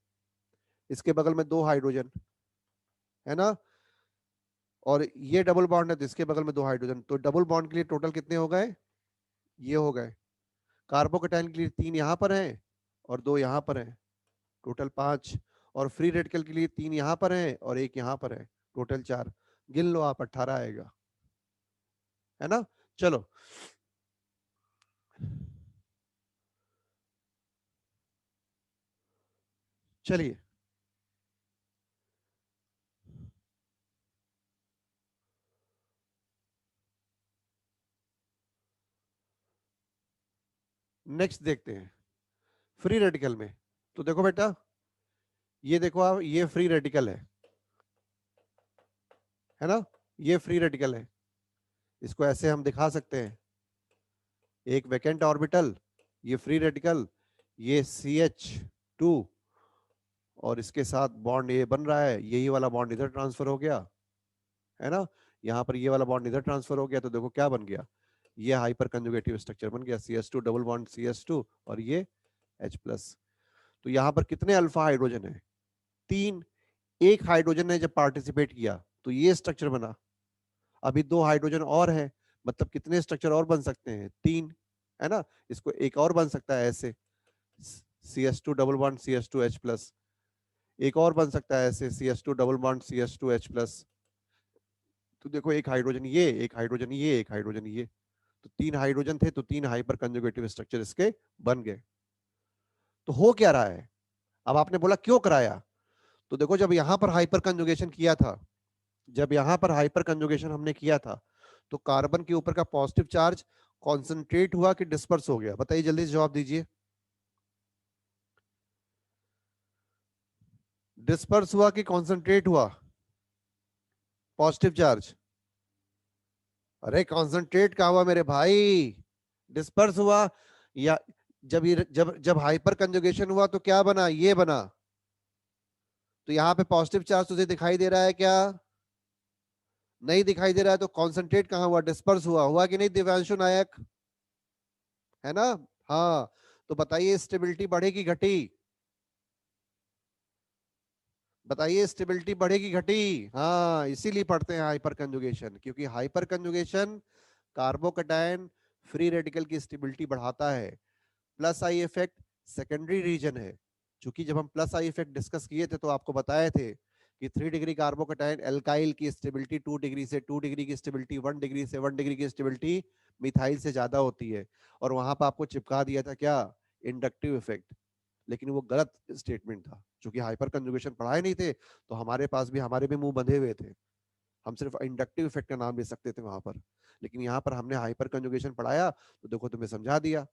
इसके बगल में 2 हाइड्रोजन, है ना। और ये डबल बॉन्ड है, तो इसके बगल में 2 हाइड्रोजन। तो डबल बॉन्ड के लिए टोटल कितने हो गए? ये हो गए। कार्बोकेटाइन के लिए 3 यहां पर हैं और 2 यहां पर हैं, टोटल 5। और फ्री रेडिकल के लिए 3 यहां पर हैं और 1 यहां पर है, टोटल 4। गिन लो आप, 18 आएगा, है ना। चलो, चलिए नेक्स्ट देखते हैं फ्री रेडिकल में। तो देखो बेटा, ये देखो आप, ये फ्री रेडिकल है ना, ये फ्री रेडिकल है। इसको ऐसे हम दिखा सकते हैं, एक वैकेंट ऑर्बिटल, ये फ्री रेडिकल, ये CH2, और इसके साथ बॉन्ड ये बन रहा है, यही वाला बॉन्ड इधर ट्रांसफर हो गया, है ना। यहाँ पर ये वाला बॉन्ड इधर ट्रांसफर हो गया, तो देखो क्या बन गया, ये हाइपर कंजुगेटिव स्ट्रक्चर बन गया, CH2 डबल बॉन्ड CH2 और ये H+। तो यहाँ पर कितने अल्फा हाइड्रोजन है? 3। एक हाइड्रोजन ने जब पार्टिसिपेट किया तो ये स्ट्रक्चर बना, अभी 2 हाइड्रोजन और है, मतलब कितने स्ट्रक्चर और बन सकते हैं? 3, है ना। इसको एक और बन सकता है ऐसे, CH2 double bond CH2 H+। एक और बन सकता है ऐसे, CH2 double bond CH2 H+। तो देखो, एक हाइड्रोजन ये, एक हाइड्रोजन ये, एक हाइड्रोजन ये, तो 3 हाइड्रोजन थे, तो 3 हाइपर कंजुगेटिव स्ट्रक्चर इसके बन गए। तो हो क्या रहा है? अब आपने बोला क्यों कराया, तो देखो, जब यहां पर हाइपर कंजुगेशन किया था, जब यहां पर हाइपर कंजुगेशन हमने किया था, तो कार्बन के ऊपर का पॉजिटिव चार्ज कॉन्सेंट्रेट हुआ कि डिस्पर्स हो गया? बताइए, जल्दी से जवाब दीजिए। डिस्पर्स हुआ कि कॉन्सेंट्रेट हुआ पॉजिटिव चार्ज? अरे कॉन्सेंट्रेट कहा हुआ मेरे भाई, डिस्पर्स हुआ। या जब हाइपर कंजुगेशन हुआ तो क्या बना? ये बना। तो यहाँ पे पॉजिटिव चार्ज तुझे दिखाई दे रहा है क्या? नहीं दिखाई दे रहा है, तो कॉन्सेंट्रेट कहाँ हुआ? डिस्पर्स हुआ कि नहीं दिव्यांशु नायक, है ना। हाँ, तो बताइए स्टेबिलिटी बढ़ेगी घटी? बताइए स्टेबिलिटी बढ़ेगी घटी? हाँ, इसीलिए पढ़ते हैं हाइपर कंजुगेशन, क्योंकि hyper conjugation carbocation free radical की स्टेबिलिटी बढ़ाता है। Plus I effect secondary reason है। क्योंकि जब हम प्लस आई इफेक्ट डिस्कस किए थे, तो आपको बताए थे कि 3 डिग्री कार्बोकेटायन एल्काइल की स्टेबिलिटी 2 डिग्री से, 2 डिग्री की स्टेबिलिटी 1 डिग्री से, 1 डिग्री की स्टेबिलिटी मिथाइल से ज्यादा होती है। और वहां पर आपको चिपका दिया था क्या? Inductive effect. लेकिन वो गलत स्टेटमेंट था, क्योंकि हाइपर कंजुगेशन पढ़ाए नहीं थे, तो हमारे पास भी, हमारे भी मुंह बंधे हुए थे, हम सिर्फ इंडक्टिव इफेक्ट का नाम ले सकते थे वहां पर। लेकिन यहाँ पर हमने हाइपर कंजुगेशन पढ़ाया, तो देखो तुम्हें समझा दिया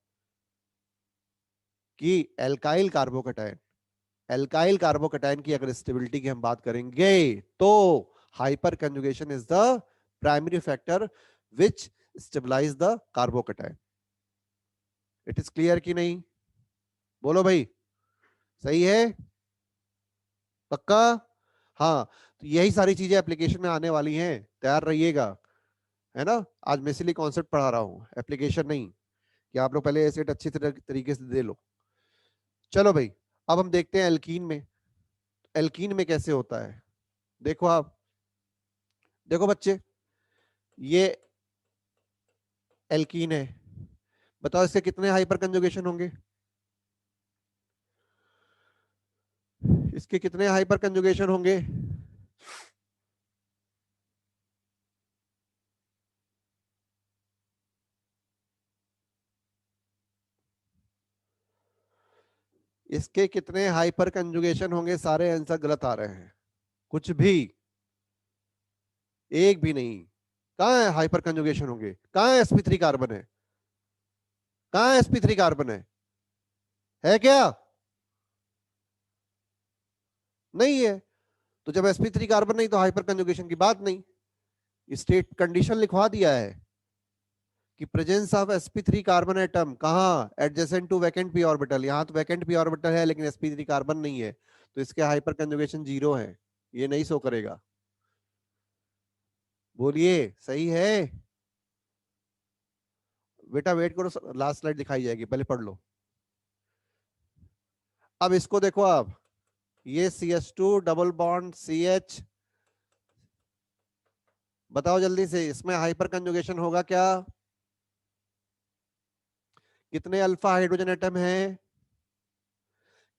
कि एल्काइल कार्बोकेटाइन की अगर स्टेबिलिटी की हम बात करेंगे, तो hyper conjugation is the primary factor which stabilize the carbocation. It is clear कि नहीं? बोलो भाई, सही है? पक्का? हाँ, तो यही सारी चीजें एप्लीकेशन में आने वाली हैं, तैयार रहिएगा, है ना। आज मैं इसीलिए कॉन्सेप्ट पढ़ा रहा हूँ, एप्लीकेशन नहीं, कि आप लोग पहले एसेट अच्छी तरह तरीके से दे लो। चलो भाई, अब हम देखते हैं एल्कीन में। एल्कीन में कैसे होता है, देखो आप, देखो बच्चे, ये एल्कीन है, बताओ इसके कितने हाइपर कंजुगेशन होंगे? इसके कितने हाइपर कंजुगेशन होंगे? इसके कितने हाइपर कंजुगेशन होंगे? सारे आंसर गलत आ रहे हैं, कुछ भी, एक भी नहीं। कहाँ है हाइपर कंजुगेशन होंगे? कहाँ है sp3 कार्बन है? कहाँ है sp3 कार्बन है क्या? नहीं है। तो जब sp3 कार्बन नहीं तो हाइपर कंजुगेशन की बात नहीं। स्टेट कंडीशन लिखवा दिया है कि presence of sp3 carbon atom कहाँ, adjacent to vacant P orbital. यहाँ तो वैकेंट पी ऑर्बिटल है लेकिन sp3 कार्बन नहीं है, तो इसके हाइपर कंजुगेशन 0 है, ये नहीं शो करेगा। बोलिए, सही है? बेटा वेट करो, लास्ट स्लाइड दिखाई जाएगी, पहले पढ़ लो। अब इसको देखो आप, ये CH2 डबल बॉन्ड CH, बताओ जल्दी से, इसमें हाइपर कंजुगेशन होगा क्या? कितने अल्फा हाइड्रोजन एटम है?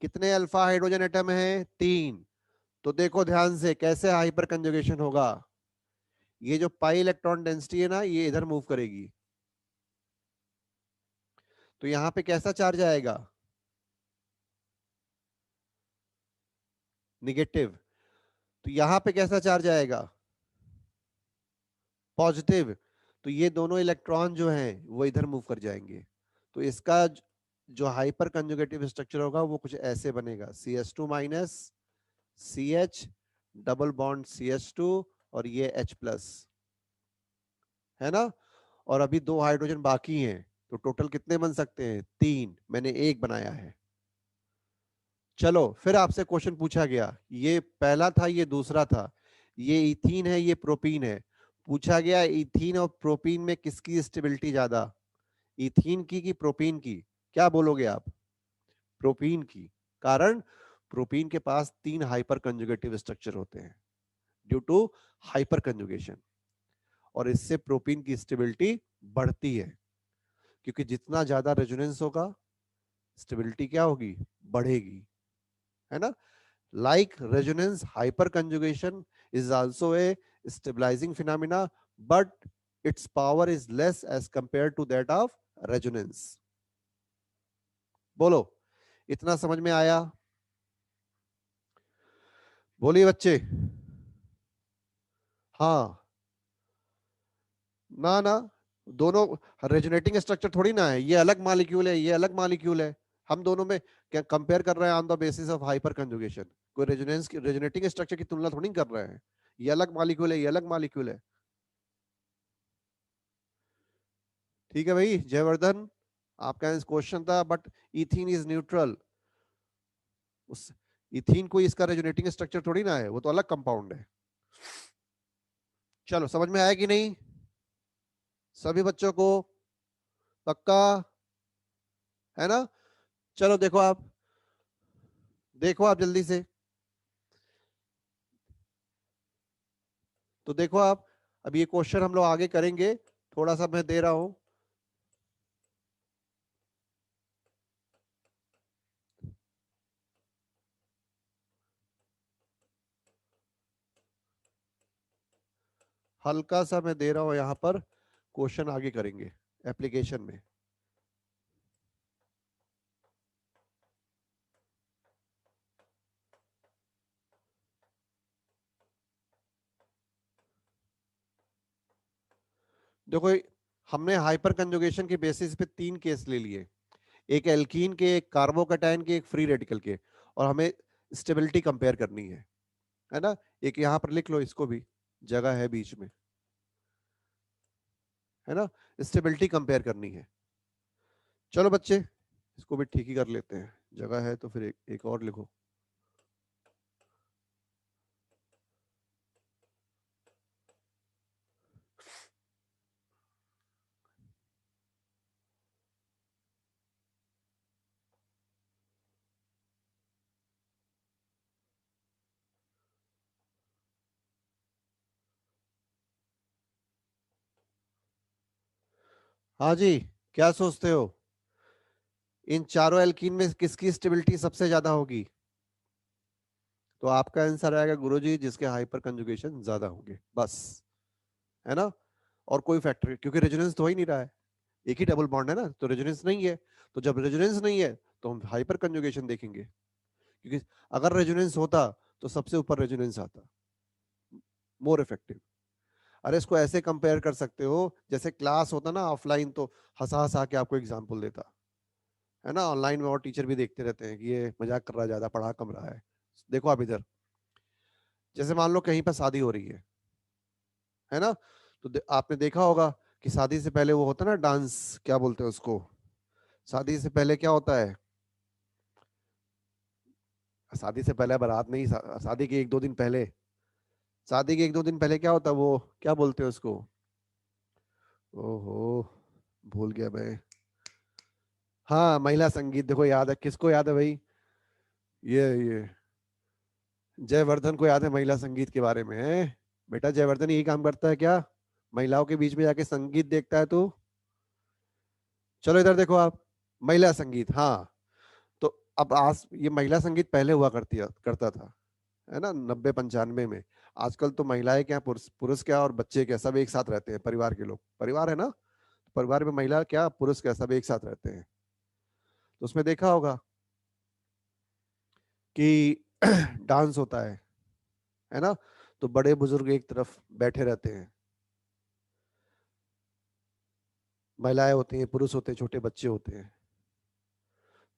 कितने अल्फा हाइड्रोजन एटम है? 3। तो देखो ध्यान से कैसे हाइपर कंजुगेशन होगा। ये जो पाई इलेक्ट्रॉन डेंसिटी है ना, ये इधर मूव करेगी, तो यहां पे कैसा चार्ज आएगा? निगेटिव। तो यहां पे कैसा चार्ज आएगा? पॉजिटिव। तो ये दोनों इलेक्ट्रॉन जो हैं वो इधर मूव कर जाएंगे, तो इसका जो हाइपर कंजुगेटिव स्ट्रक्चर होगा वो कुछ ऐसे बनेगा, CH2 minus CH double bond CH2 और ये H प्लस, है ना। और अभी 2 हाइड्रोजन बाकी हैं, तो टोटल कितने बन सकते हैं? 3, मैंने एक बनाया है। चलो फिर आपसे क्वेश्चन पूछा गया, ये पहला था ये दूसरा था, ये इथीन है ये प्रोपीन है, पूछा गया इथीन और प्रोपीन में किसकी स्टेबिलिटी ज्यादा, इथीन की प्रोपीन की? क्या बोलोगे आप? प्रोपीन की। कारण, प्रोपीन के पास 3 हाइपर कंजुगेटिव स्ट्रक्चर होते हैं ड्यू टू हाइपर कंजुगेशन, और इससे प्रोपीन की स्टेबिलिटी बढ़ती है, क्योंकि जितना ज्यादा रेजोनेंस होगा स्टेबिलिटी क्या होगी? बढ़ेगी, है ना। Like resonance, hyperconjugation is also a stabilizing phenomena, but its power is less as compared to that of resonance. बोलो, इतना समझ में आया? बोलिए बच्चे। हाँ, ना ना, दोनों रेजोनेटिंग स्ट्रक्चर थोड़ी ना है, ये अलग मॉलिक्यूल है ये अलग मॉलिक्यूल है, हम दोनों में क्या कंपेयर कर रहे हैं on the basis of hyper conjugation, कोई रेजोनेंस की रेजोनेटिंग स्ट्रक्चर की तुलना थोड़ी कर रहे हैं, ये अलग मॉलिक्यूल है ये अलग मॉलिक्यूल है। ठीक है भाई जयवर्धन, आपका क्वेश्चन था, बट इथीन इज न्यूट्रल, उस इथीन कोई इसका रेजोनेटिंग स्ट्रक्चर थोड़ी ना है, वो तो अलग कंपाउंड है। चलो समझ में आया कि नहीं सभी बच्चों को? पक्का, है ना। चलो देखो आप जल्दी से, तो देखो आप, अब ये क्वेश्चन हम लोग आगे करेंगे, थोड़ा सा मैं दे रहा हूं। हल्का सा मैं दे रहा हूं यहां पर, क्वेश्चन आगे करेंगे एप्लीकेशन में। देखो, हमने हाइपर कंजुगेशन के बेसिस पे 3 केस ले लिए, एक एल्कीन के, एक कार्बोकैटायन के, एक फ्री रेडिकल के, और हमें स्टेबिलिटी कंपेयर करनी है ना। एक यहां पर लिख लो, इसको भी जगह है बीच में, है ना, स्टेबिलिटी कंपेयर करनी है। चलो बच्चे, इसको भी ठीक ही कर लेते हैं, जगह है तो फिर एक और लिखो। हाँ जी, क्या सोचते हो, इन चारों एल्कीन में किसकी स्टेबिलिटी सबसे ज्यादा होगी? तो आपका आंसर आएगा गुरुजी, जिसके हाइपर कंजुगेशन ज्यादा होंगे, बस, है ना। और कोई फैक्टर, क्योंकि रेजोनेंस तो हो ही नहीं रहा है, एक ही डबल बॉन्ड है ना, तो रेजोनेंस नहीं है। तो जब रेजोनेंस नहीं है तो हम हाइपर कंजुगेशन देखेंगे, क्योंकि अगर रेजोनेंस होता तो सबसे ऊपर रेजोनेंस आता, मोर इफेक्टिव। अरे इसको ऐसे कंपेयर कर सकते हो, जैसे क्लास होता ना ऑफलाइन, तो हंसा हंसा के आपको एग्जाम्पल देता, है ना। ऑनलाइन में और टीचर भी देखते रहते हैं कि ये मजाक कर रहा है, ज्यादा पढ़ा कम रहा है। देखो आप इधर, जैसे मान लो कहीं पर शादी हो रही है ना, तो आपने देखा होगा कि शादी से पहले वो होता है ना डांस, क्या बोलते हैं उसको, शादी से पहले क्या होता है, शादी से पहले बारात नहीं, शादी के एक दो दिन पहले, शादी के एक दो दिन पहले क्या होता है, वो क्या बोलते हैं उसको, ओहो, भूल गया मैं। हाँ, महिला संगीत, देखो याद है, किसको याद है भाई, ये जयवर्धन को याद है महिला संगीत के बारे में, है बेटा, जयवर्धन यही काम करता है क्या, महिलाओं के बीच में जाके संगीत देखता है तू। चलो इधर देखो आप, महिला संगीत, हाँ। तो अब आज ये महिला संगीत पहले हुआ करता था, है ना, 90 95 में। आजकल तो महिलाएं क्या, पुरुष पुरुष क्या और बच्चे क्या, सब एक साथ रहते हैं, परिवार के लोग, परिवार है ना, परिवार में महिला क्या पुरुष क्या सब एक साथ रहते हैं। तो उसमें देखा होगा कि डांस होता है ना, तो बड़े बुजुर्ग एक तरफ बैठे रहते हैं, महिलाएं होती हैं, पुरुष होते हैं, छोटे बच्चे होते हैं।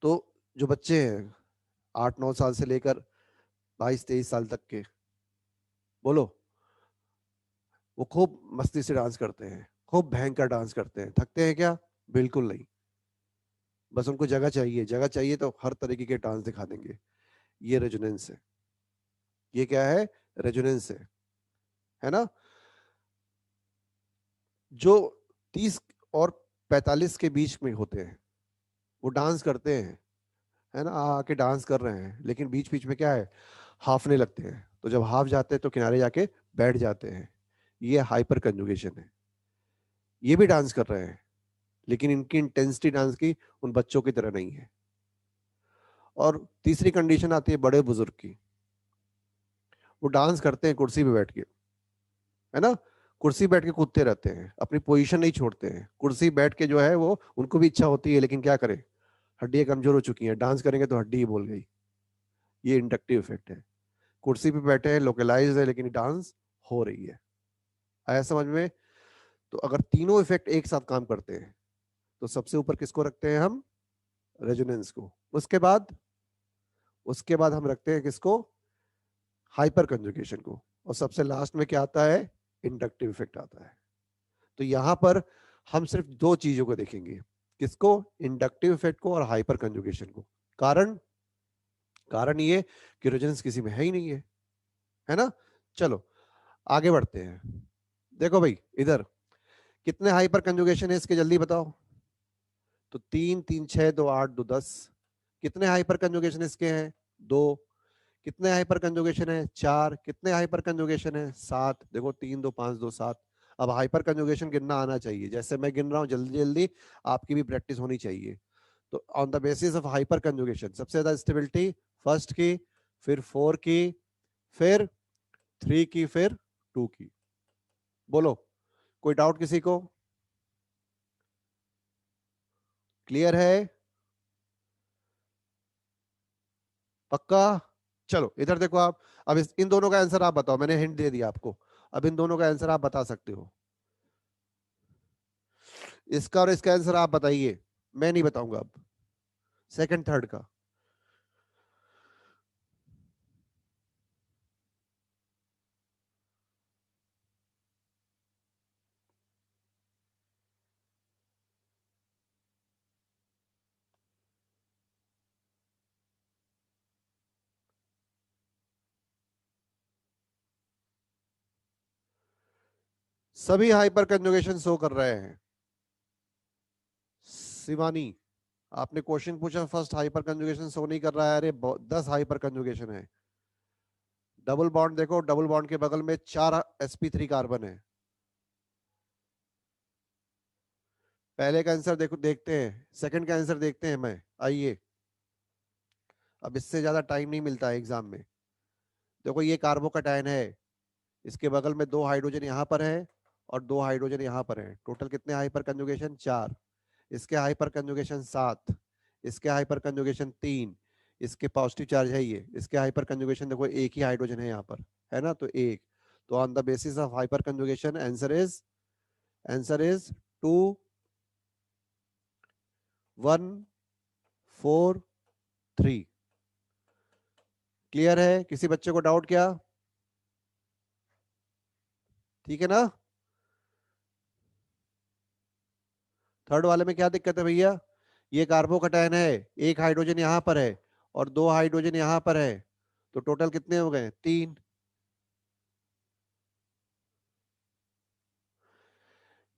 तो जो बच्चे हैं 8 9 साल से लेकर 22 23 साल तक के, बोलो, वो खूब मस्ती से डांस करते हैं, खूब भयंकर डांस करते हैं, थकते हैं क्या? बिल्कुल नहीं, बस उनको जगह चाहिए, जगह चाहिए तो हर तरीके के डांस दिखा देंगे। ये रेजोनेंस है, ये क्या है, रेजोनेंस है ना। जो 30 और 45 के बीच में होते हैं, वो डांस करते हैं, है ना, आके डांस कर रहे हैं, लेकिन बीच बीच में क्या है, हाफने लगते हैं, तो जब हाफ जाते हैं तो किनारे जाके बैठ जाते हैं, ये हाइपर कंजुगेशन है। ये भी डांस कर रहे हैं, लेकिन इनकी इंटेंसिटी डांस की उन बच्चों की तरह नहीं है। और तीसरी कंडीशन आती है बड़े बुजुर्ग की, वो डांस करते हैं कुर्सी पे बैठ के, है ना, कुर्सी बैठ के कूदते रहते हैं, अपनी पोजीशन नहीं छोड़ते हैं, कुर्सी बैठ के जो है वो उनको भी इच्छा होती है, लेकिन क्या करें, हड्डियां कमजोर हो चुकी हैं, डांस करेंगे तो हड्डी ही बोल गई। ये इंडक्टिव इफेक्ट है, कुर्सी पे बैठे हैं, लोकलाइज है, लेकिन डांस हो रही है। आया समझ में? तो अगर तीनों इफेक्ट एक साथ काम करते हैं तो सबसे ऊपर किसको रखते हैं हम? रेजोनेंस को। उसके बाद हम रखते हैं किसको? हाइपर कंजुगेशन को। और सबसे लास्ट में क्या आता है? इंडक्टिव इफेक्ट आता है। तो यहां पर हम सिर्फ दो चीजों को देखेंगे, किसको? इंडक्टिव इफेक्ट को और हाइपर कंजुगेशन को। कारण कारण ये कि रेजोनेंस किसी में है ही नहीं है ना। चलो आगे बढ़ते हैं। देखो भाई इधर, कितने हाइपर कंजुगेशन है इसके, जल्दी बताओ। तो 3 3 6 2 8 2 10। कितने हाइपर कंजुगेशन इसके हैं? 2। कितने हाइपर कंजुगेशन है? 4। कितने हाइपर कंजुगेशन है? 7। देखो 3 2 5 2 7। अब हाइपर कंजुगेशन गिनना आना चाहिए, जैसे मैं गिन रहा हूं जल्दी जल्दी, आपकी भी प्रैक्टिस होनी चाहिए। तो on the basis of hyper conjugation सबसे ज्यादा स्टेबिलिटी फर्स्ट की, फिर 4 की, फिर 3 की, फिर 2 की। बोलो, कोई डाउट किसी को? क्लियर है? पक्का? चलो इधर देखो आप, अब इन दोनों का आंसर आप बताओ, मैंने हिंट दे दिया आपको, अब इन दोनों का आंसर आप बता सकते हो। इसका और इसका आंसर आप बताइए, मैं नहीं बताऊंगा अब, सेकंड थर्ड का। सभी हाइपर कंजुगेशन शो कर रहे हैं। शिवानी, आपने क्वेश्चन पूछा फर्स्ट हाइपर कंजुगेशन शो नहीं कर रहा है, अरे 10 हाइपर कंजुगेशन है। डबल बॉन्ड देखो, डबल बॉन्ड के बगल में 4 sp3 कार्बन है। पहले का आंसर देखो, देखते हैं सेकंड का आंसर देखते हैं। मैं आइए, अब इससे ज्यादा टाइम नहीं मिलता है एग्जाम में। देखो ये कार्बोकैटायन है, इसके बगल में 2 हाइड्रोजन यहाँ पर है और 2 हाइड्रोजन यहाँ पर है। टोटल कितने हाइपर कंजुगेशन? 4। इसके हाइपर कंजुगेशन 7, इसके हाइपर कंजुगेशन 3, इसके पॉजिटिव चार्ज है ये, इसके हाइपर कंजुगेशन देखो एक ही हाइड्रोजन है यहाँ पर, है ना, तो एक। तो on the basis of hyper conjugation answer is 2 1 4 3। Clear है? किसी बच्चे को डाउट क्या? ठीक है ना? थर्ड वाले में क्या दिक्कत है भैया? ये कार्बोकैटायन है, एक हाइड्रोजन यहाँ पर है और 2 हाइड्रोजन यहाँ पर है, तो टोटल कितने हो गए? 3।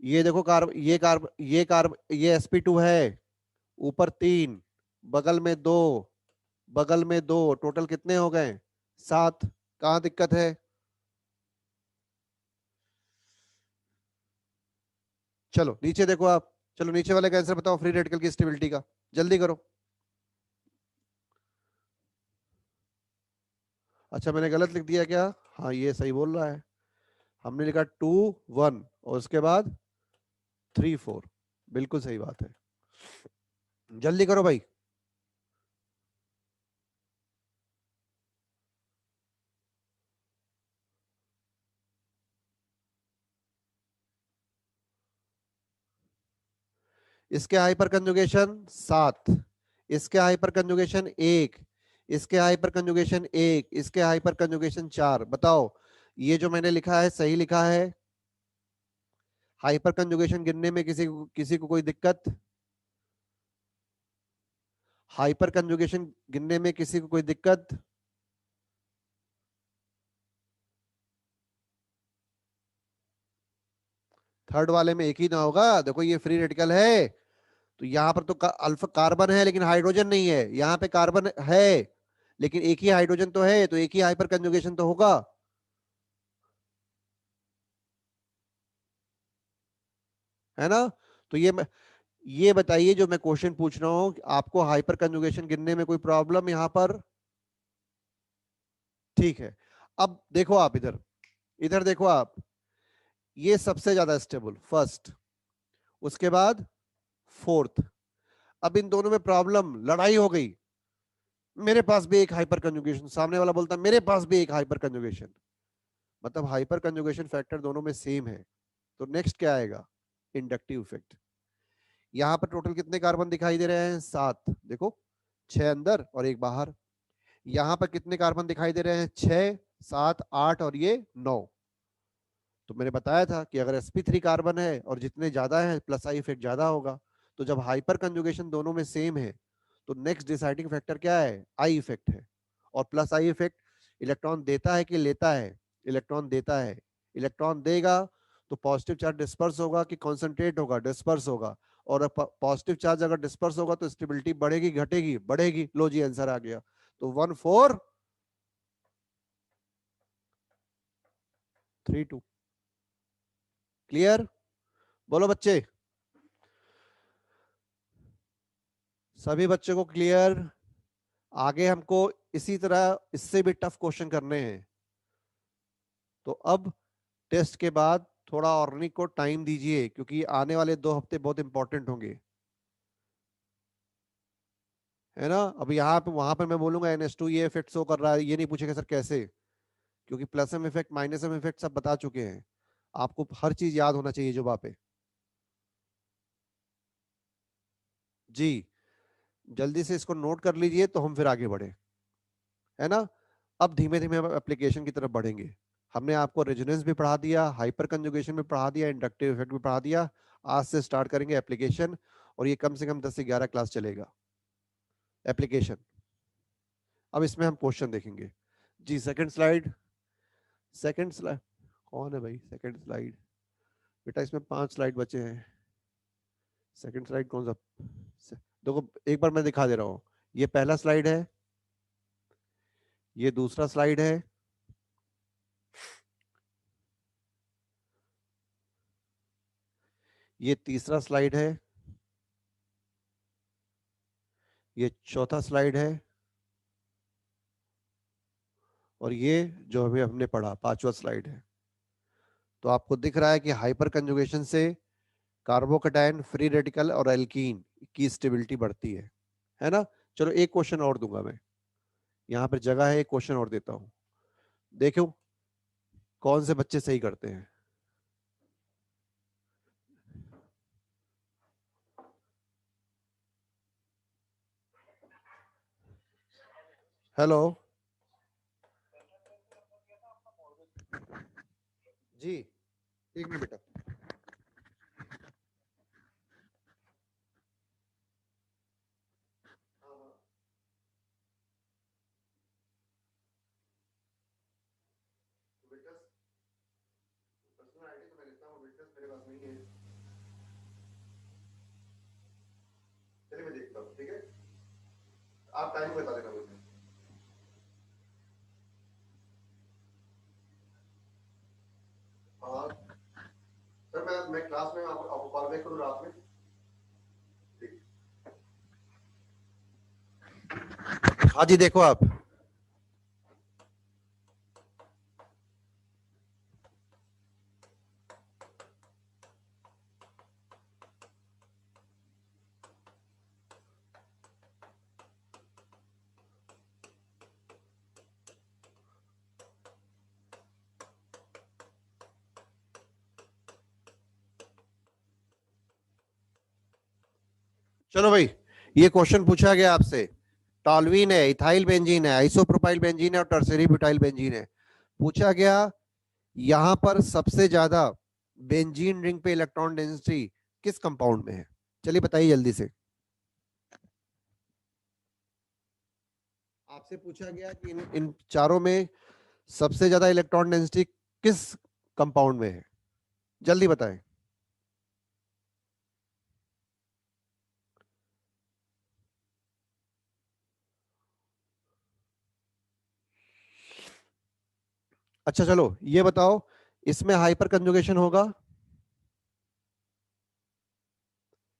ये देखो ये sp2 है, ऊपर 3, बगल में 2, बगल में 2, टोटल कितने हो गए? 7। कहाँ दिक्कत है? चलो नीचे देखो आप, चलो नीचे वाले का आंसर बताओ फ्री रेडिकल की स्टेबिलिटी का, जल्दी करो। अच्छा मैंने गलत लिख दिया क्या? हाँ ये सही बोल रहा है, हमने लिखा 2 1 और उसके बाद 3 4। बिल्कुल सही बात है, जल्दी करो भाई। इसके हाइपर कंजुगेशन 7, इसके हाइपर कंजुगेशन 1, इसके हाइपर कंजुगेशन 1, इसके हाइपर कंजुगेशन 4। बताओ ये जो मैंने लिखा है सही लिखा है? हाइपर कंजुगेशन गिनने में किसी को कोई दिक्कत? हाइपर कंजुगेशन गिनने में किसी को कोई दिक्कत? थर्ड वाले में एक ही ना होगा, देखो ये फ्री रेडिकल है, तो यहाँ पर तो अल्फा कार्बन है लेकिन हाइड्रोजन नहीं है, यहाँ पे कार्बन है लेकिन एक ही हाइड्रोजन तो है, तो एक ही हाइपर कंजुगेशन तो होगा, है ना? तो ये बताइए जो मैं क्वेश्चन पूछ रहा हूं, आपको हाइपर कंजुगेशन गिनने में कोई प्रॉब्लम यहां पर? ठीक है। अब देखो आप इधर, इधर देखो आप, ये सबसे ज्यादा स्टेबल फर्स्ट, उसके बाद फोर्थ। अब इन दोनों में प्रॉब्लम, लड़ाई हो गई, मेरे पास भी एक हाइपर कंजुगेशन, सामने वाला बोलता मेरे पास भी एक हाइपर कंजुगेशन, मतलब हाइपर कंजुगेशन फैक्टर दोनों में सेम है। तो नेक्स्ट क्या आएगा? Inductive effect. यहां पर टोटल कितने कार्बन दिखाई दे रहे हैं? 7, देखो 6 अंदर और एक बाहर। यहां पर कितने कार्बन दिखाई दे रहे हैं? 6 7 8 और ये 9। तो मैंने बताया था कि अगर sp3 कार्बन है और जितने ज्यादा है प्लस आई इफेक्ट ज्यादा होगा। तो जब हाइपर कंजुगेशन दोनों में सेम है तो नेक्स्ट डिसाइडिंग फैक्टर क्या है? आई इफेक्ट है। और प्लस आई इफेक्ट इलेक्ट्रॉन देता है कि लेता है? इलेक्ट्रॉन देता है। इलेक्ट्रॉन देगा तो पॉजिटिव चार्ज डिस्पर्स होगा कि कॉन्सेंट्रेट होगा? डिस्पर्स होगा। और पॉजिटिव चार्ज अगर डिस्पर्स होगा तो स्टेबिलिटी बढ़ेगी घटेगी? बढ़ेगी। लो जी आंसर आ गया। तो 1 4 3 2। क्लियर? बोलो बच्चे, सभी बच्चों को क्लियर? आगे हमको इसी तरह इससे भी टफ क्वेश्चन करने हैं। तो अब टेस्ट के बाद थोड़ा ऑर्गेनिक को टाइम दीजिए क्योंकि आने वाले 2 हफ्ते बहुत इंपॉर्टेंट होंगे, है ना? अब यहाँ पे वहां पर मैं बोलूंगा NH2 ये इफेक्ट शो कर रहा है, ये नहीं पूछेगा सर कैसे, क्योंकि plus M effect minus M effect सब बता चुके हैं। आपको हर चीज याद होना चाहिए जो वहां पे। जी, जल्दी से इसको नोट कर लीजिए तो हम फिर आगे बढ़े, है ना? अब धीमे धीमे एप्लीकेशन की तरफ बढ़ेंगे। हमने आपको रेजोनेंस भी पढ़ा दिया, हाइपर कंजुगेशन भी पढ़ा दिया, इंडक्टिव इफेक्ट भी पढ़ा दिया। आज से स्टार्ट करेंगे एप्लीकेशन, और ये कम से कम 10 से 11 क्लास चलेगा एप्लीकेशन। अब इसमें हम क्वेश्चन देखेंगे। जी सेकंड स्लाइड, सेकंड स्लाइड। कौन है भाई सेकंड स्लाइड? बेटा इसमें 5 स्लाइड बचे हैं। सेकंड स्लाइड कौन सा? देखो एक बार मैं दिखा दे रहा हूँ। ये पहला स्लाइड है, ये दूसरा स्लाइड है, ये तीसरा स्लाइड है, ये चौथा स्लाइड है, और ये जो अभी हमने पढ़ा 5वां स्लाइड है। तो आपको दिख रहा है कि हाइपर कंजुगेशन से कार्बोकेटायन, फ्री रेडिकल और एल्कीन की स्टेबिलिटी बढ़ती है ना। चलो एक क्वेश्चन और दूंगा मैं, यहाँ पर जगह है, एक क्वेश्चन और देता हूँ। देखो कौन से बच्चे सही करते हैं। हेलो जी, एक मिनट बेटा। पर्सनल आईडी तो मैं लेता हूँ, विटनेस मेरे पास नहीं है। चलिए मैं देखता हूँ, ठीक है। आप टाइम बता देना मुझे। हाँ सर, मैं क्लास में आपको कॉल बैक करूँ रात में? ठीक। हाँ जी, देखो आप। चलो भाई, ये क्वेश्चन पूछा गया आपसे। टॉल्यूइन है, इथाइल बेंजीन है, आइसोप्रोपाइल बेंजीन है और टर्सरी ब्यूटाइल बेंजीन है। पूछा गया यहां पर सबसे ज्यादा बेंजीन रिंग पे इलेक्ट्रॉन डेंसिटी किस कंपाउंड में है? चलिए बताइए जल्दी से। आपसे पूछा गया कि इन चारों में सबसे ज्यादा इलेक्ट्रॉन डेंसिटी किस कंपाउंड में है? जल्दी बताएं। अच्छा चलो ये बताओ, इसमें हाइपर कंजुगेशन होगा?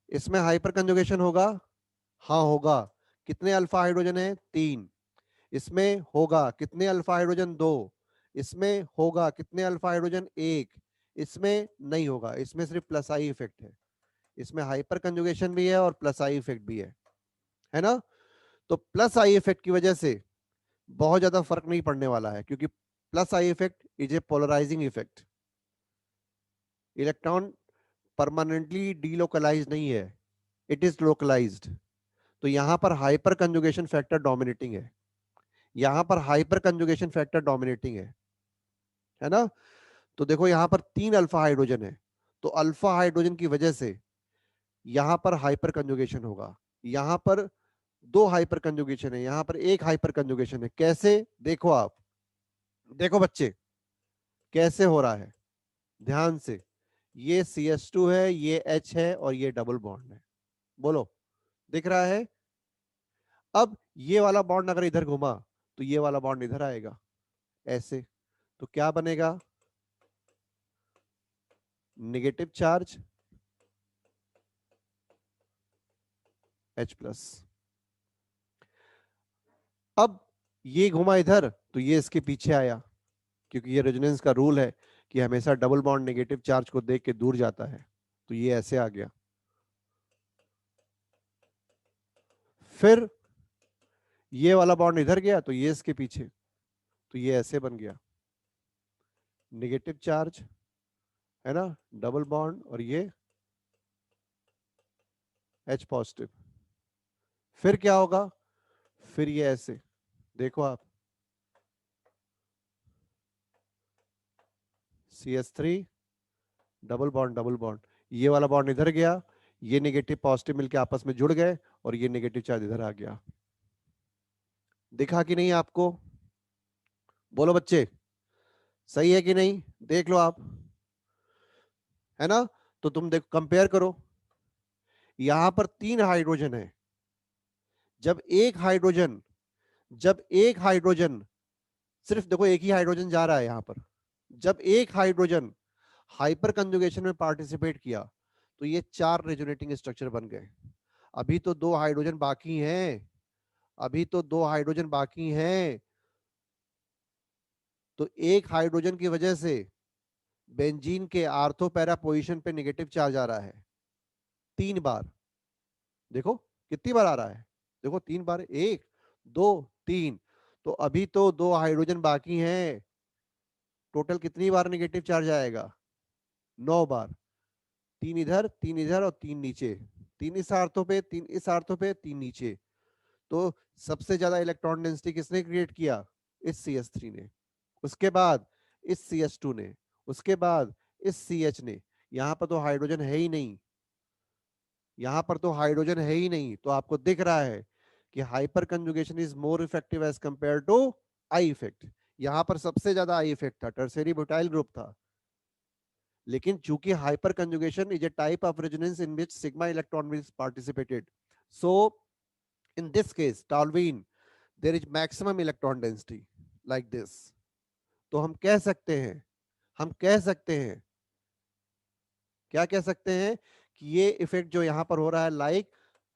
इसमें हाइपर कंजुगेशन होगा? हाँ होगा। कितने अल्फा हाइड्रोजन है? 3। इसमें होगा कितने अल्फा हाइड्रोजन? 2। इसमें होगा कितने अल्फा हाइड्रोजन? 1। इसमें नहीं होगा, इसमें सिर्फ प्लस आई इफेक्ट है। इसमें हाइपर कंजुगेशन भी है और प्लस आई इफेक्ट भी है ना। तो प्लस आई इफेक्ट की वजह से बहुत ज्यादा फर्क नहीं पड़ने वाला है, क्योंकि plus I effect is a polarizing effect. Electron permanently delocalize नहीं है, इट इज लोकलाइज्ड। तो यहां पर हाइपर कंजुगेशन फैक्टर डोमिनेटिंग है, यहां पर हाइपर कंजुगेशन फैक्टर डोमिनेटिंग है ना। तो देखो यहां पर 3 अल्फा हाइड्रोजन है, तो अल्फा हाइड्रोजन की वजह से यहां पर हाइपर कंजुगेशन होगा। यहां पर 2 हाइपर कंजुगेशन है, यहां पर 1 हाइपर कंजुगेशन है। कैसे? देखो आप, देखो बच्चे कैसे हो रहा है, ध्यान से। ये CH2 है, ये H है और ये डबल बॉन्ड है। बोलो, दिख रहा है? अब ये वाला बॉन्ड अगर इधर घुमा तो ये वाला बॉन्ड इधर आएगा, ऐसे। तो क्या बनेगा? Negative charge H+। अब ये घुमा इधर तो ये इसके पीछे आया, क्योंकि ये रेजोनेंस का रूल है कि हमेशा डबल बॉन्ड नेगेटिव चार्ज को देख के दूर जाता है। तो ये ऐसे आ गया। फिर ये वाला बॉन्ड इधर गया तो ये इसके पीछे, तो ये ऐसे बन गया, नेगेटिव चार्ज है ना, डबल बॉन्ड और ये H+। फिर क्या होगा? फिर ये ऐसे, देखो आप, CH3 double bond double bond, ये वाला बॉन्ड इधर गया, ये नेगेटिव पॉजिटिव मिलके आपस में जुड़ गए और ये नेगेटिव चार्ज इधर आ गया। दिखा कि नहीं आपको? बोलो बच्चे, सही है कि नहीं? देख लो आप। है ना। तो तुम देखो, कंपेयर करो, यहां पर 3 हाइड्रोजन है। जब एक हाइड्रोजन जब एक हाइड्रोजन सिर्फ देखो एक ही हाइड्रोजन जा रहा है यहां पर, जब एक हाइड्रोजन हाइपर कंजुगेशन में पार्टिसिपेट किया तो ये 4 रेजोनेटिंग स्ट्रक्चर बन गए। अभी तो 2 हाइड्रोजन बाकी हैं, अभी तो 2 हाइड्रोजन बाकी हैं। तो एक हाइड्रोजन की वजह से बेंजीन के आर्थो पैरा पोजीशन पे नेगेटिव चार्ज आ रहा है 3 बार। देखो कितनी बार आ रहा है, देखो 3 बार, 1 2 3। तो अभी तो 2 हाइड्रोजन बाकी हैं, टोटल कितनी बार नेगेटिव चार्ज आएगा, 9 बार। 3 इधर और 3 नीचे, 3 इस आर्थो पे, 3 इस आर्थो पे, 3 नीचे। तो सबसे ज्यादा इलेक्ट्रॉन डेंसिटी किसने क्रिएट किया, इस CH3 ने, उसके बाद इस CH2 ने, उसके बाद इस CH ने। यहां पर तो हाइड्रोजन है ही नहीं, यहां पर तो हाइड्रोजन है ही नहीं। तो आपको दिख रहा है कि hyper conjugation is more effective as compare to I effect. यहां पर सबसे ज्यादा आई इफेक्ट था, टर्शियरी ब्यूटाइल ग्रुप था। लेकिन चूंकि hyper conjugation is a type of resonance in which sigma electron is participated, so in this case toluene there is maximum electron density like this। तो हम कह सकते हैं, हम कह सकते हैं, क्या कह सकते हैं, कि ये इफेक्ट जो यहां पर हो रहा है लाइक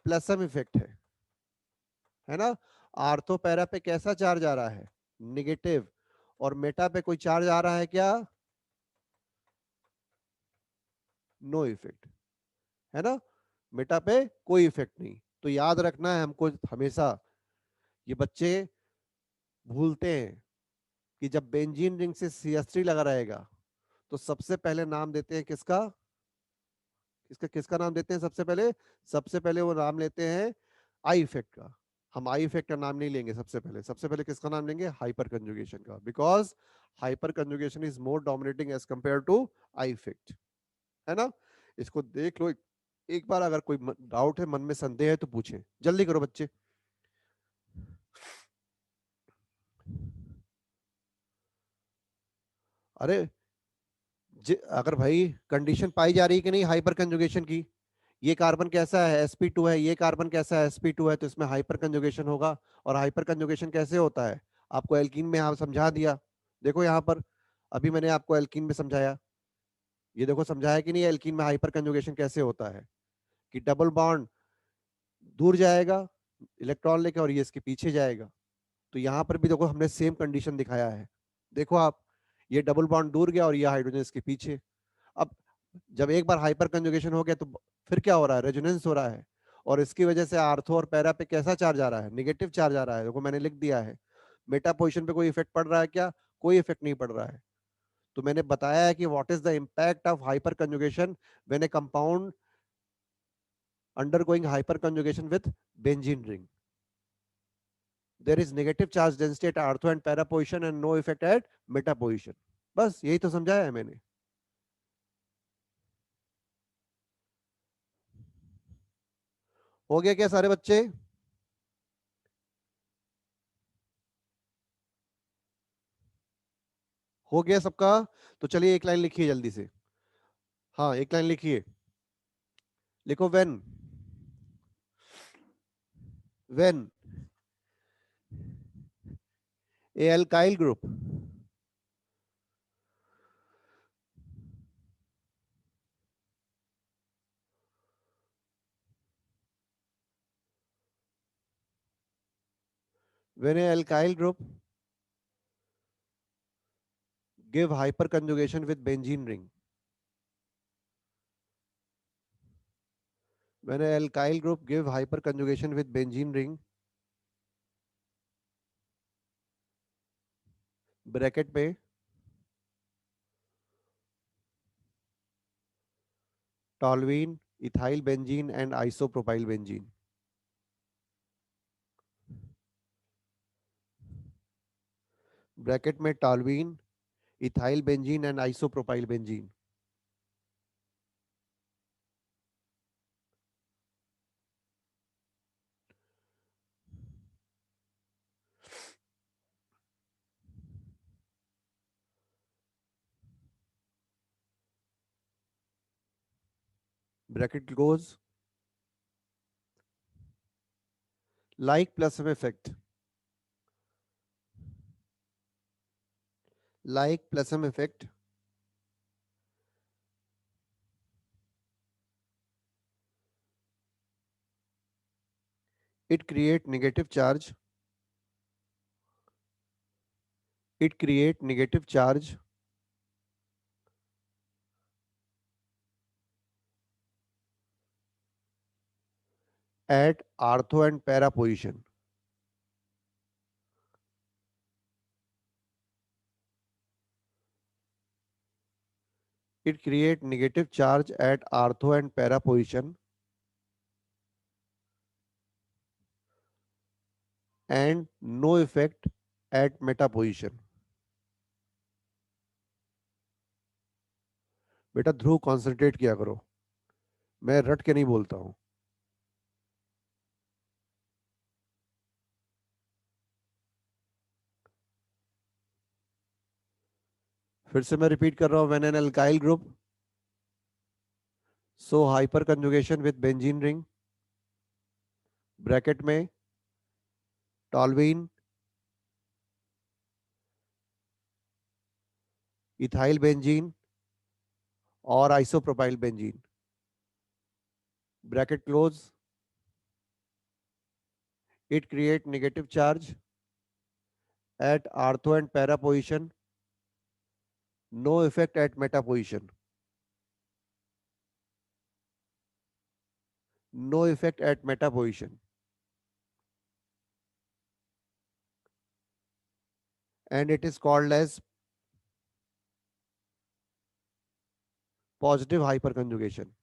प्लसम इफेक्ट है ना। आर्थो पैरा पे कैसा चार्ज आ रहा है, निगेटिव। और मेटा पे कोई चार्ज आ रहा है क्या, नो इफेक्ट, है ना। मेटा पे कोई इफेक्ट नहीं। तो याद रखना है हमको हमेशा, ये बच्चे भूलते हैं कि जब बेंजीन रिंग से CH3 लगा रहेगा तो सबसे पहले नाम देते हैं किसका, इसका किसका नाम देते हैं सबसे पहले, सबसे पहले वो नाम लेते हैं आई इफेक्ट का। हम आई इफेक्ट का नाम नहीं लेंगे, सबसे पहले किसका नाम लेंगे, हाइपर कंजुगेशन का, because hyper conjugation is more dominating as compare to I effect, है ना। इसको देख लो एक बार, अगर कोई डाउट है, मन में संदेह है तो पूछें, जल्दी करो बच्चे। अरे अगर भाई कंडीशन पाई जा रही है कि नहीं हाइपर कंजुगेशन की, ये कार्बन कैसा है sp2 है, ये कार्बन कैसा है sp2 है, तो इसमें हाइपर कंजुगेशन होगा। और हाइपर कंजुगेशन कैसे होता है, आपको एल्कीन में यहाँ समझा दिया। देखो यहाँ पर अभी मैंने आपको एल्कीन में समझाया, ये देखो समझाया कि नहीं, एल्कीन में हाइपर कंजुगेशन कैसे होता है, कि डबल बॉन्ड दूर जाएगा इलेक्ट्रॉन लेके और ये इसके पीछे जाएगा। तो यहाँ पर भी देखो हमने सेम कंडीशन दिखाया है। देखो आप, ये डबल बॉन्ड दूर गया और ये हाइड्रोजन इसके पीछे। अब जब एक बार हाइपर कंजुगेशन हो गया तो फिर क्या हो रहा है, रेजोनेंस हो रहा है। और इसकी वजह से आर्थो और पैरा पे कैसा चार्ज आ रहा है, निगेटिव चार्ज आ रहा है, देखो मैंने लिख दिया है। मेटा पोजिशन पे कोई इफेक्ट पड़ रहा है क्या, कोई इफेक्ट नहीं पड़ रहा है। तो मैंने बताया है कि what is the impact of hyper conjugation when A compound undergoing hyperconjugation with benzene ring. There is negative charge density at ortho and para position and no effect at meta position. बस यही तो समझाया है मैंने। हो गया क्या सारे बच्चे, हो गया सबका। तो चलिए एक लाइन लिखिए जल्दी से, हाँ एक लाइन लिखिए, लिखो when A alkyl group when A alkyl group give hyperconjugation with benzene ring, when a alkyl group give hyperconjugation with benzene ring, bracket में toluene, ethyl benzene and isopropyl benzene, bracket में toluene, ethyl benzene and isopropyl benzene. Bracket close, like plus sum effect, like plus sum effect, it create negative charge, it create negative charge at ortho and para position. It create negative charge at ortho and para position and no effect at meta position. बेटा ध्रुव concentrate किया करो, मैं रट के नहीं बोलता हूं. फिर से मैं रिपीट कर रहा हूं. When an alkyl group so hyper conjugation with benzene ring, bracket में टॉल्वीन, इथाइल बेंजीन और isopropyl benzene, bracket close, it create negative charge at ortho and para position, no effect at meta position, no effect at meta position, and it is called as positive hyperconjugation,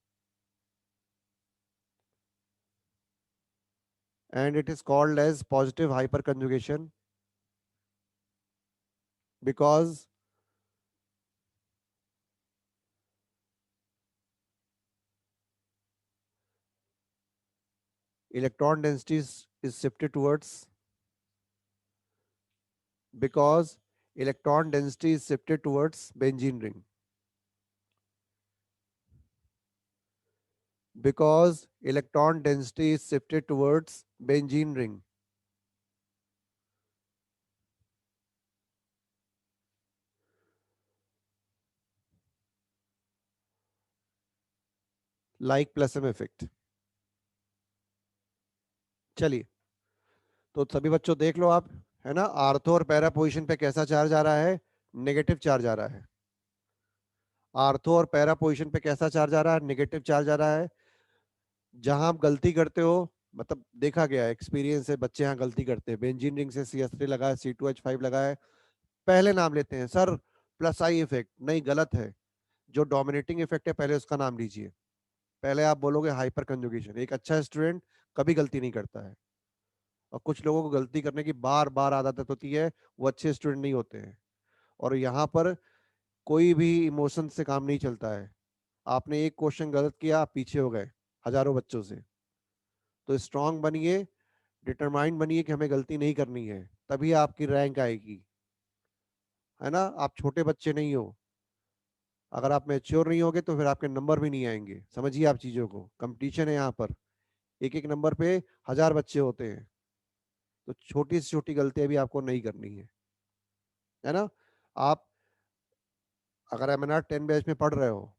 and it is called as positive hyperconjugation because electron density is shifted towards, because electron density is shifted towards benzene ring, because electron density is shifted towards benzene ring, like plus m effect. चलिए, तो सभी बच्चों देख लो आप, है ना, ortho और para position पे कैसा चार्ज आ रहा है, नेगेटिव चार्ज आ रहा है. आर्थो और पैरा पोजीशन पे कैसा चार्ज आ रहा है, नेगेटिव चार्ज आ रहा है. जहां आप गलती करते हो, मतलब देखा गया है, एक्सपीरियंस है, बच्चे यहाँ गलती करते हैं. बेंजीन रिंग से CS3 लगा है, C2H5 लगा है, पहले नाम लेते हैं सर प्लस आई इफेक्ट. नहीं, गलत है. जो डोमिनेटिंग इफेक्ट है पहले उसका नाम लीजिए. पहले आप बोलोगे हाइपर कंजुगेशन. एक अच्छा स्टूडेंट कभी गलती नहीं करता है, और कुछ लोगों को गलती करने की बार बार आदत होती है, वो अच्छे स्टूडेंट नहीं होते हैं. और यहाँ पर कोई भी इमोशन से काम नहीं चलता है. आपने एक क्वेश्चन गलत किया, आप पीछे हो गए हजारों बच्चों से. तो स्ट्रांग बनिए, डिटरमाइंड बनिए कि हमें गलती नहीं करनी है, तभी आपकी रैंक आएगी, है ना. आप छोटे बच्चे नहीं हो. अगर आप मैच्योर नहीं होगे तो फिर आपके नंबर भी नहीं आएंगे. समझिए आप चीजों को, कंपटीशन है यहाँ पर. एक एक नंबर पे 1000 बच्चे होते हैं. तो छोटी से छोटी गलतियां भी आपको नहीं करनी है ना. आप अगर MNR 10 बैच में पढ़ रहे हो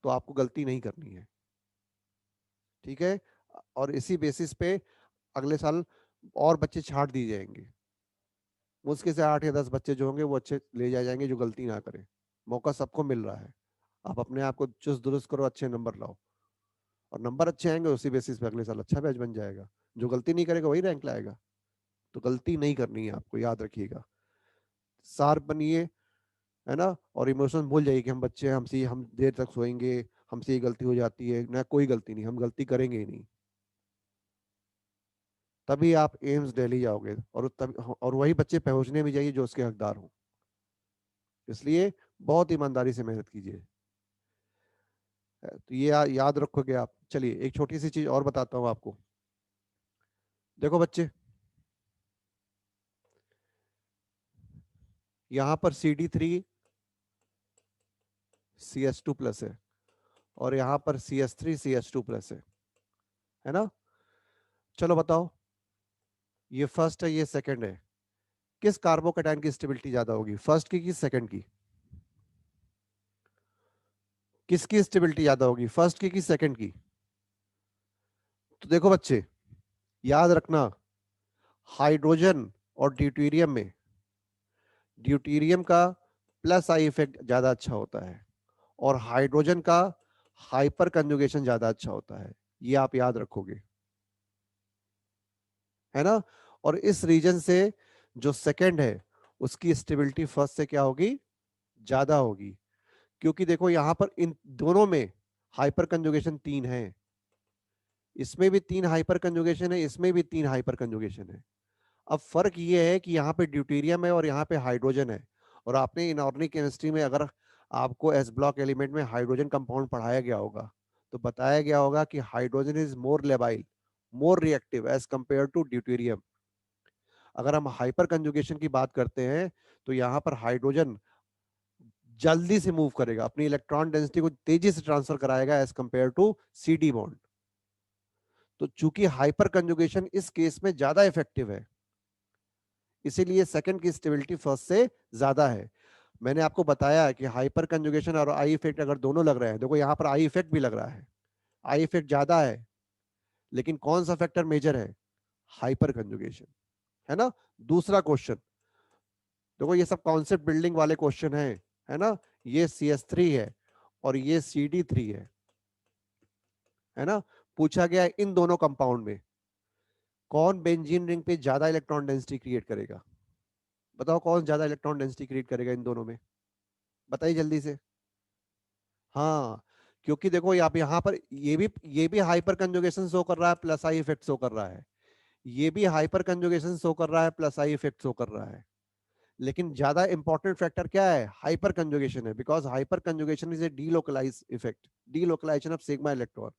तो आपको गलती नहीं करनी है, ठीक है. और इसी बेसिस पे अगले साल और बच्चे छांट दिए जाएंगे. मुश्किल से 8 या 10 बच्चे जो होंगे वो अच्छे ले जाए जाएंगे जो गलती ना करें. मौका सबको मिल रहा है. आप अपने आप को चुस्त दुरुस्त करो, अच्छे नंबर लाओ, और नंबर अच्छे आएंगे उसी बेसिस पे अगले साल अच्छा बैच बन जाएगा. जो गलती नहीं करेगा वही रैंक लाएगा. तो गलती नहीं करनी है आपको, याद रखिएगा. शार्प बनिए, है ना. और इमोशन भूल जाइए कि हम बच्चे हैं, हमसे हम देर तक सोएंगे, हमसे ये गलती हो जाती है ना. कोई गलती नहीं, हम गलती करेंगे ही नहीं. तभी आप एम्स दिल्ली जाओगे, और तभी, और वही बच्चे पहुंचने भी चाहिए जो उसके हकदार हों. इसलिए बहुत ईमानदारी से मेहनत कीजिए. तो ये याद रखोगे आप. चलिए एक छोटी सी चीज और बताता हूँ आपको. देखो बच्चे, यहाँ पर CD3 CS2 प्लस है, और यहाँ पर CH3 CH2 प्लस है ना। चलो बताओ, ये फर्स्ट है ये सेकंड है, किस कार्बोकेटाइन की स्टेबिलिटी ज्यादा होगी, फर्स्ट की कि सेकंड की? किसकी स्टेबिलिटी ज्यादा होगी, फर्स्ट की कि सेकंड की? तो देखो बच्चे, याद रखना, हाइड्रोजन और ड्यूटेरियम में ड्यूटेरियम का प्लस आई इफेक्ट ज्यादा अच्छा होता है और हाइड्रोजन का हाइपर कंजुगेशन ज्यादा अच्छा होता है, ये आप याद रखोगे, है ना। और इस रीजन से जो सेकंड है उसकी स्टेबिलिटी फर्स्ट से क्या होगी, ज्यादा होगी, क्योंकि देखो यहां पर इन दोनों में हाइपर कंजुगेशन 3 है, इसमें भी 3 हाइपर कंजुगेशन है, इसमें भी 3 हाइपर कंजुगेशन है। अब फर्क ये है कि यहाँ पे ड्यूटेरियम है और यहाँ पे हाइड्रोजन है। और आपने इनऑर्गेनिक केमिस्ट्री में अगर आपको एस ब्लॉक एलिमेंट में हाइड्रोजन कंपाउंड पढ़ाया गया होगा तो बताया गया होगा कि hydrogen is more labile, more reactive as compare to deuterium. अगर हम हाइपर कंजुगेशन की बात करते हैं तो यहाँ पर हाइड्रोजन जल्दी से मूव करेगा, अपनी इलेक्ट्रॉन डेंसिटी को तेजी से ट्रांसफर कराएगा as compare to CD bond. तो चूंकि हाइपर कंजुगेशन इस केस में ज्यादा इफेक्टिव है, इसीलिए सेकंड की स्टेबिलिटी फर्स्ट से ज्यादा है। मैंने आपको बताया कि हाइपर कंजुगेशन और आई इफेक्ट अगर दोनों लग रहे हैं, देखो यहाँ पर आई इफेक्ट भी लग रहा है, आई इफेक्ट ज्यादा है, लेकिन कौन सा फैक्टर मेजर है, हाइपर कंजुगेशन, है ना। दूसरा क्वेश्चन देखो, ये सब कॉन्सेप्ट बिल्डिंग वाले क्वेश्चन है ना। ये CH3 है और ये CD3 है ना। पूछा गया है इन दोनों कंपाउंड में कौन बेंजीन रिंग पे ज्यादा इलेक्ट्रॉन डेंसिटी क्रिएट करेगा, बताओ कौन ज्यादा इलेक्ट्रॉन डेंसिटी क्रिएट करेगा इन दोनों में, बताइए जल्दी से। हाँ, क्योंकि देखो आप यहाँ पर ये भी हाइपर कंजुगेशन शो कर रहा है, प्लस आई इफेक्ट शो कर रहा है, ये भी हाइपर कंजुगेशन शो कर रहा है, प्लस आई इफेक्ट शो कर रहा है, लेकिन ज्यादा इंपॉर्टेंट फैक्टर क्या है, हाइपर कंजुगेशन है, because hyper conjugation is a delocalize effect, delocalization of sigma electron.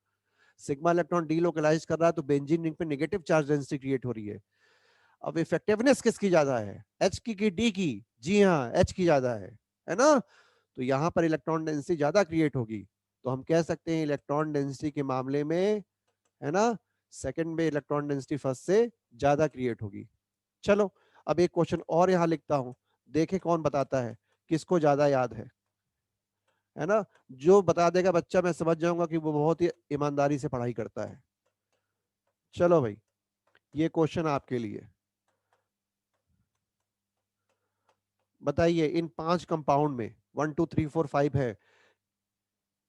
Sigma electron delocalize कर रहा है तो बेंजीन रिंग पे नेगेटिव चार्ज डेंसिटी क्रिएट हो रही है। अब इफेक्टिवनेस किसकी ज्यादा है, एच की डी की? जी हाँ, एच की ज्यादा है ना। तो यहाँ पर इलेक्ट्रॉन डेंसिटी ज्यादा क्रिएट होगी, तो हम कह सकते हैं इलेक्ट्रॉन डेंसिटी के मामले में, है ना, सेकंड में इलेक्ट्रॉन डेंसिटी फर्स्ट से ज्यादा क्रिएट होगी। चलो, अब एक क्वेश्चन और यहाँ लिखता हूं, देखे कौन बताता है, किसको ज्यादा याद है ना। जो बता देगा बच्चा, मैं समझ जाऊंगा कि वो बहुत ही ईमानदारी से पढ़ाई करता है। चलो भाई, ये क्वेश्चन आपके लिए, बताइए इन 5 कंपाउंड में 1 2 3 4 5 है,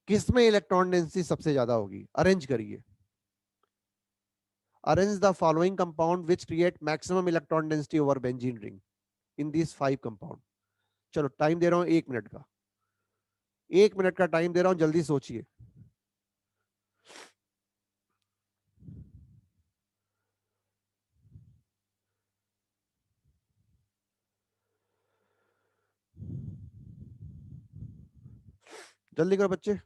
किसमें इलेक्ट्रॉन डेंसिटी सबसे ज्यादा होगी, अरेंज करिए। Arrange the following compound which create maximum electron density over benzene ring in this 5 compound. चलो टाइम दे रहा हूं 1 मिनट का, 1 मिनट का टाइम दे रहा हूं, जल्दी सोचिए। जल्दी करो बच्चे।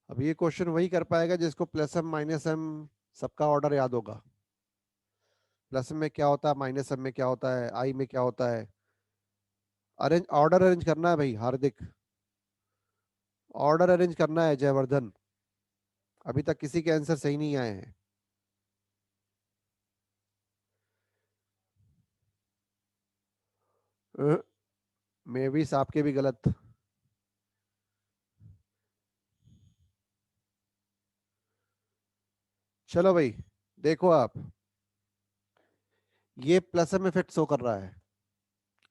अब ये क्वेश्चन वही कर पाएगा जिसको प्लस एम माइनस एम सबका ऑर्डर याद होगा। प्लस एम में क्या होता है, माइनस एम में क्या होता है, आई में क्या होता है। अरेंज, ऑर्डर अरेंज करना है भाई हार्दिक, ऑर्डर अरेंज करना है जयवर्धन। अभी तक किसी के आंसर सही नहीं आए हैं। मे भी आपके भी गलत। चलो भाई, देखो आप, ये प्लस एम इफेक्ट शो कर रहा है,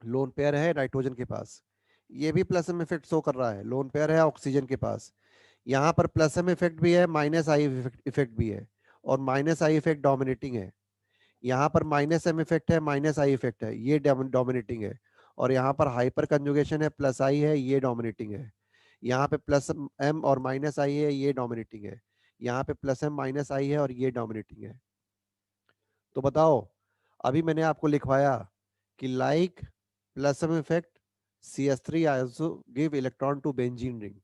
लोन पेयर है नाइट्रोजन के पास, ये भी प्लस एम इफेक्ट शो कर रहा है, लोन पेयर है ऑक्सीजन के पास। यहाँ पर प्लस एम इफेक्ट भी है, माइनस आई इफेक्ट भी है, और माइनस आई इफेक्ट डोमिनेटिंग है। यहाँ पर माइनस एम इफेक्ट है, माइनस आई इफेक्ट है, ये डोमिनेटिंग है। और यहाँ पर हाइपर कंजुगेशन है, प्लस आई है, ये डोमिनेटिंग है। यहाँ पे प्लस एम और माइनस आई है, ये डोमिनेटिंग है। यहाँ पे प्लस एम माइनस आई है और ये डोमिनेटिंग है। तो बताओ, अभी मैंने आपको लिखवाया कि like plus M effect CH3 also give electron to benzene ring.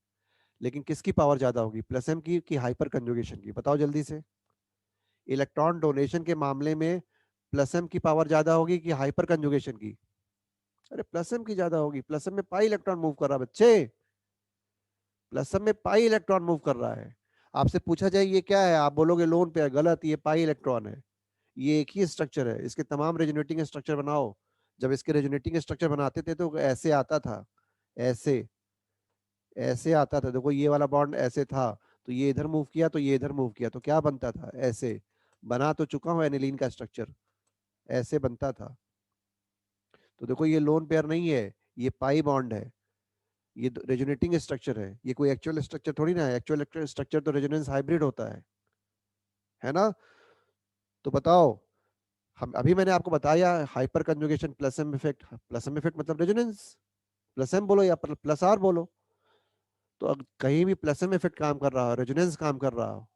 लेकिन किसकी पावर ज्यादा होगी, प्लसम की कि हाइपर कंजुगेशन की? बताओ जल्दी से। इलेक्ट्रॉन डोनेशन के मामले में प्लसम की पावर ज्यादा होगी कि हाइपर कंजुगेशन की? अरे प्लसम की ज्यादा होगी। प्लसम में पाई इलेक्ट्रॉन मूव कर रहा है बच्चे, प्लसम में पाई इलेक्ट्रॉन मूव कर रहा है। आपसे पूछा जाए ये क्या है, आप बोलोगे लोन पेयर। गलत, ये पाई इलेक्ट्रॉन है। ये एक ही स्ट्रक्चर है, इसके तमाम रेजोनेटिंग स्ट्रक्चर बनाओ। जब इसके रेजोनेटिंग स्ट्रक्चर बनाते थे तो ऐसे आता था, ऐसे ऐसे आता था। देखो ये वाला बॉन्ड ऐसे था, तो ये इधर मूव किया तो ये इधर मूव किया, तो क्या बनता था? ऐसे। बना तो चुका हूं एनिलीन का स्ट्रक्चर, ऐसे बनता था। तो देखो ये लोन पेयर नहीं है, ये पाई बॉन्ड है, ये रेजोनेटिंग स्ट्रक्चर है। ये कोई एक्चुअल स्ट्रक्चर थोड़ी ना है। एक्चुअल स्ट्रक्चर तो रेजोनेंस हाइब्रिड होता है ना? तो बताओ, हम अभी मैंने आपको बताया हाइपर कंजुगेशन प्लसम इफेक्ट। प्लसम इफेक्ट मतलब रेजोनेंस, प्लसम बोलो या प्लस आर बोलो। तो अब कहीं भी प्लसम इफेक्ट काम कर रहा हो, रेजोनेंस काम कर रहा हो,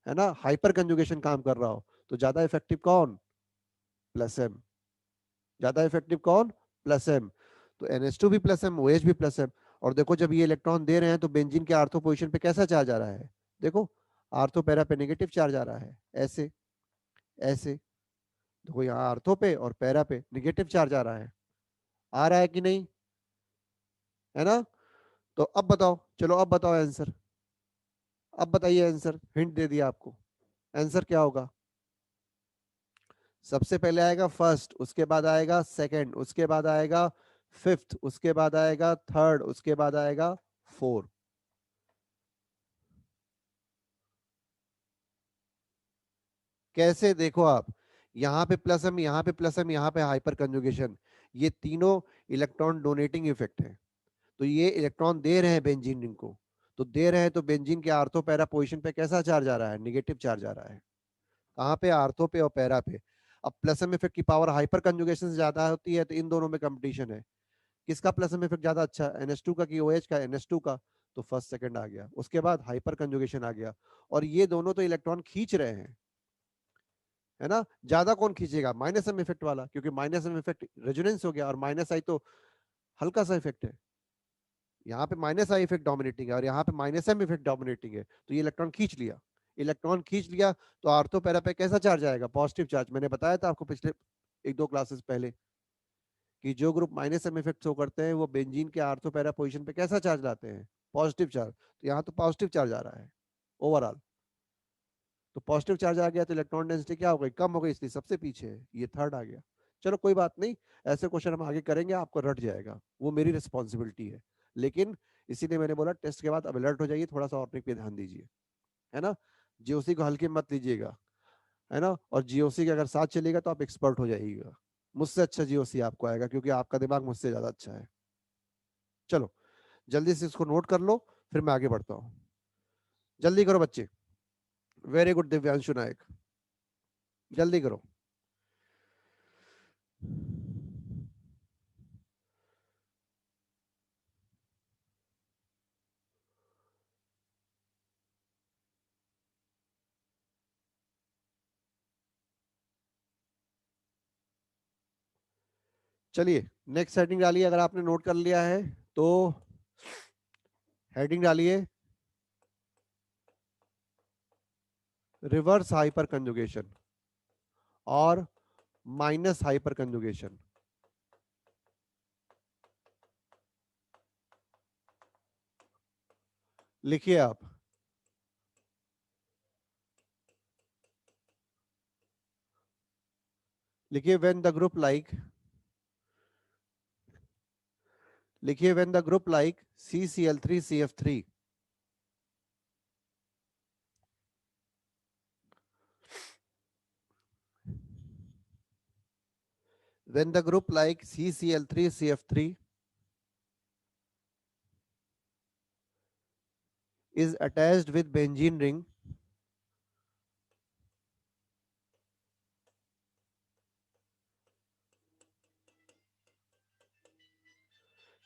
है ना, हाइपर कंजुगेशन काम कर रहा हो, तो ज्यादा इफेक्टिव कौन? Plus M. ज्यादा इफेक्टिव कौन? Plus M. तो NH2 भी प्लस एम, OH भी प्लस एम। और देखो जब ये इलेक्ट्रॉन दे रहे हैं तो बेंजीन के आर्थो पोजीशन पे कैसा चार्ज आ रहा है? देखो, आर्थो पैरा पे नेगेटिव चार्ज आ रहा है, ऐसे ऐसे। देखो यहाँ आर्थो पे और पैरा पे नेगेटिव चार्ज आ रहा है, आ रहा है कि नहीं? है ना? तो अब बताओ, चलो अब बताओ आंसर। अब बताइए आंसर, हिंट दे दिया आपको। आंसर क्या होगा? सबसे पहले आएगा फर्स्ट, उसके बाद आएगा सेकंड, उसके बाद आएगा फिफ्थ, उसके बाद आएगा थर्ड, उसके बाद आएगा फोर। कैसे? देखो आप, यहाँ पे प्लस एम, यहाँ पे प्लस एम, यहाँ पे हाइपर कंजुगेशन, ये तीनों इलेक्ट्रॉन डोनेटिंग इफेक्ट है। तो ये इलेक्ट्रॉन दे रहे हैं बेंजीन रिंग को, तो दे रहे हैं तो बेंजीन के आर्थो पैरा पोजिशन पे कैसा चार्ज आ रहा है? निगेटिव चार्ज आ रहा है। कहाँ पे? आर्थो पे और पैरा पे। अब प्लसम इफेक्ट की पावर हाइपर कंजुगेशन से ज्यादा होती है, तो इन दोनों में कंपटीशन है। किसका प्लसम इफेक्ट ज्यादा अच्छा? NH2 का कि OH का? NH2 का। तो फर्स्ट सेकंड आ गया, उसके बाद हाइपर कंजुगेशन आ गया। और ये दोनों तो इलेक्ट्रॉन खींच रहे हैं, है ना? ज्यादा कौन खींचेगा? माइनस एम इफेक्ट वाला, क्योंकि माइनस एम इफेक्ट रेजोनेंस हो गया, और माइनस आई तो हल्का सा इफेक्ट है। यहाँ पे माइनस आई इफेक्ट डोमिनेटिंग है और यहाँ पे माइनस एम इफेक्ट डोमिनेटिंग है, तो ये इलेक्ट्रॉन खींच लिया। इलेक्ट्रॉन खींच लिया तो आर्थो पैरा पे कैसा चार्ज आएगा? Positive charge. मैंने बताया था आपको पिछले एक दो क्लासेस पहले कि जो group minus M effect show करते हैं वो बेंजीन के आर्थो पैरा पोजीशन पे कैसा चार्ज लाते हैं? Positive charge. तो यहाँ तो पॉजिटिव चार्ज आ रहा है ओवरऑल। तो पॉजिटिव चार्ज आ गया तो इलेक्ट्रॉन डेंसिटी क्या हो गई? कम हो गई, इसलिए सबसे पीछे है, ये थर्ड आ गया। चलो कोई बात नहीं, ऐसे क्वेश्चन हम आगे करेंगे, आपको रट जाएगा, वो मेरी रिस्पॉन्सिबिलिटी है। लेकिन इसीलिए मैंने बोला टेस्ट के बाद अब अलर्ट हो जाइए, थोड़ा सा और पे ध्यान दीजिए, है ना? जीओसी को हल्के मत लीजिएगा, है ना? और जीओसी के अगर साथ चलेगा तो आप एक्सपर्ट हो जाइएगा। मुझसे अच्छा जीओसी आपको आएगा, क्योंकि आपका दिमाग मुझसे ज्यादा अच्छा है। चलो जल्दी से इसको नोट कर लो, फिर मैं आगे बढ़ता हूँ। जल्दी करो बच्चे। वेरी गुड दिव्यांशु नायक, जल्दी करो। चलिए नेक्स्ट हेडिंग डालिए, अगर आपने नोट कर लिया है तो हेडिंग डालिए, रिवर्स हाइपर कंजुगेशन और माइनस हाइपर कंजुगेशन। लिखिए आप, लिखिए व्हेन द ग्रुप लाइक, लिखिए when the group like CCl3CF3 when the group like CCl3CF3 is attached with benzene ring,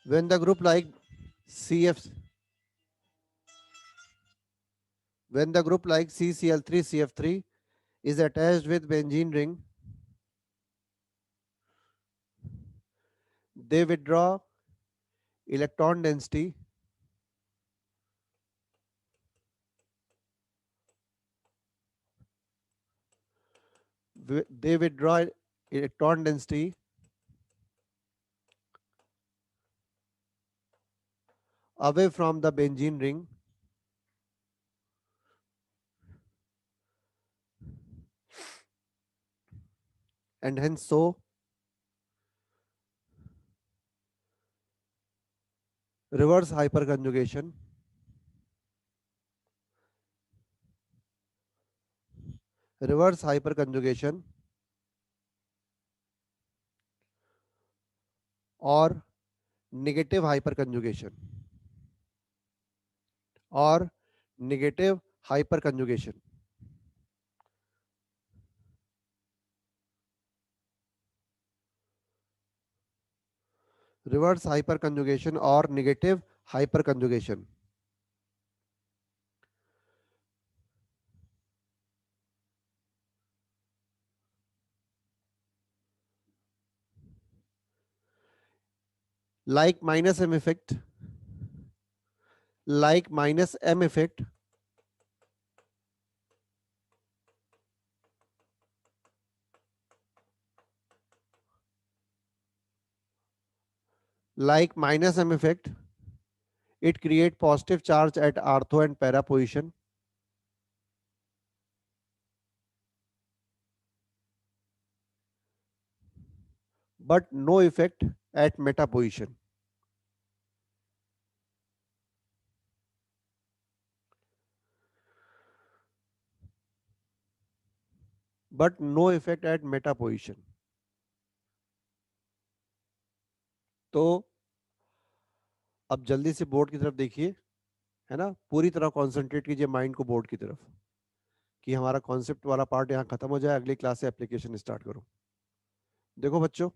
when the group like CF when the group like CCl3CF3 is attached with benzene ring, they withdraw electron density they withdraw electron density away from the benzene ring and hence so reverse hyperconjugation reverse hyperconjugation or negative hyperconjugation or negative hyperconjugation reverse hyperconjugation or negative hyperconjugation like minus m effect like minus m effect like minus m effect it create positive charge at ortho and para position but no effect at meta position but no effect at meta position तो अब जल्दी से board की तरफ देखिए है ना पूरी तरह कंसंट्रेट कीजिए माइंड को बोर्ड की तरफ कि हमारा कॉन्सेप्ट वाला पार्ट यहाँ खत्म हो जाए अगली क्लास से एप्लीकेशन स्टार्ट करो देखो बच्चों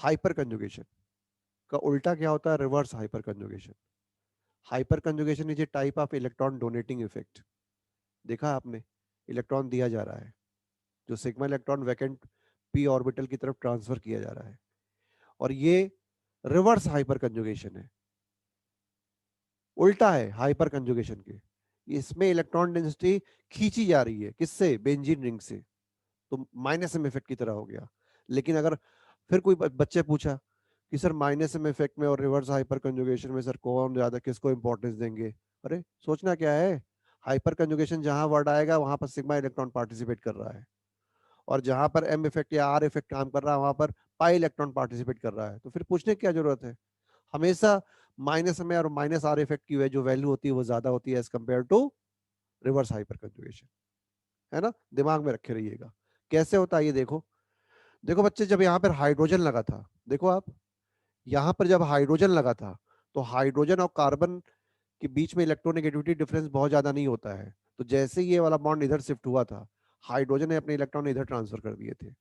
हाइपर कंजुगेशन का उल्टा क्या होता है reverse hyper conjugation hyper conjugation is A type of electron donating effect देखा आपने इलेक्ट्रॉन दिया जा रहा है जो sigma electron vacant P orbital की तरफ ट्रांसफर किया जा रहा है और ये रिवर्स हाइपर कंजुगेशन है उल्टा है हाइपर कंजुगेशन के इसमें इलेक्ट्रॉन डेंसिटी खींची जा रही है किससे बेंजीन रिंग से तो माइनस एम इफेक्ट की तरह हो गया लेकिन अगर फिर कोई बच्चे पूछा कि सर माइनस एम इफेक्ट में और रिवर्स हाइपर कंजुगेशन में सर कौन ज्यादा किसको इंपॉर्टेंस देंगे अरे सोचना क्या है हाइपर कंजुगेशन जहां वर्ड आएगा वहां पर सिग्मा इलेक्ट्रॉन पार्टिसिपेट कर रहा है और जहां पर एम इफेक्ट या आर इफेक्ट काम कर रहा है वहां पर पाई इलेक्ट्रॉन पार्टिसिपेट कर रहा है तो फिर पूछने की क्या जरूरत है हमेशा माइनस में और माइनस आर इफेक्ट की जो वैल्यू होती है वो ज्यादा होती है as compare to reverse hyper conjugation है ना दिमाग में रखे रहिएगा कैसे होता है ये देखो देखो बच्चे जब यहाँ पर हाइड्रोजन लगा था देखो आप यहाँ पर जब हाइड्रोजन लगा था तो हाइड्रोजन और कार्बन के बीच में इलेक्ट्रोनेगेटिविटी डिफरेंस बहुत ज्यादा नहीं होता है तो जैसे ही ये वाला बॉन्ड इधर शिफ्ट हुआ था हाइड्रोजन ने अपने इलेक्ट्रॉन इधर ट्रांसफर कर दिए थे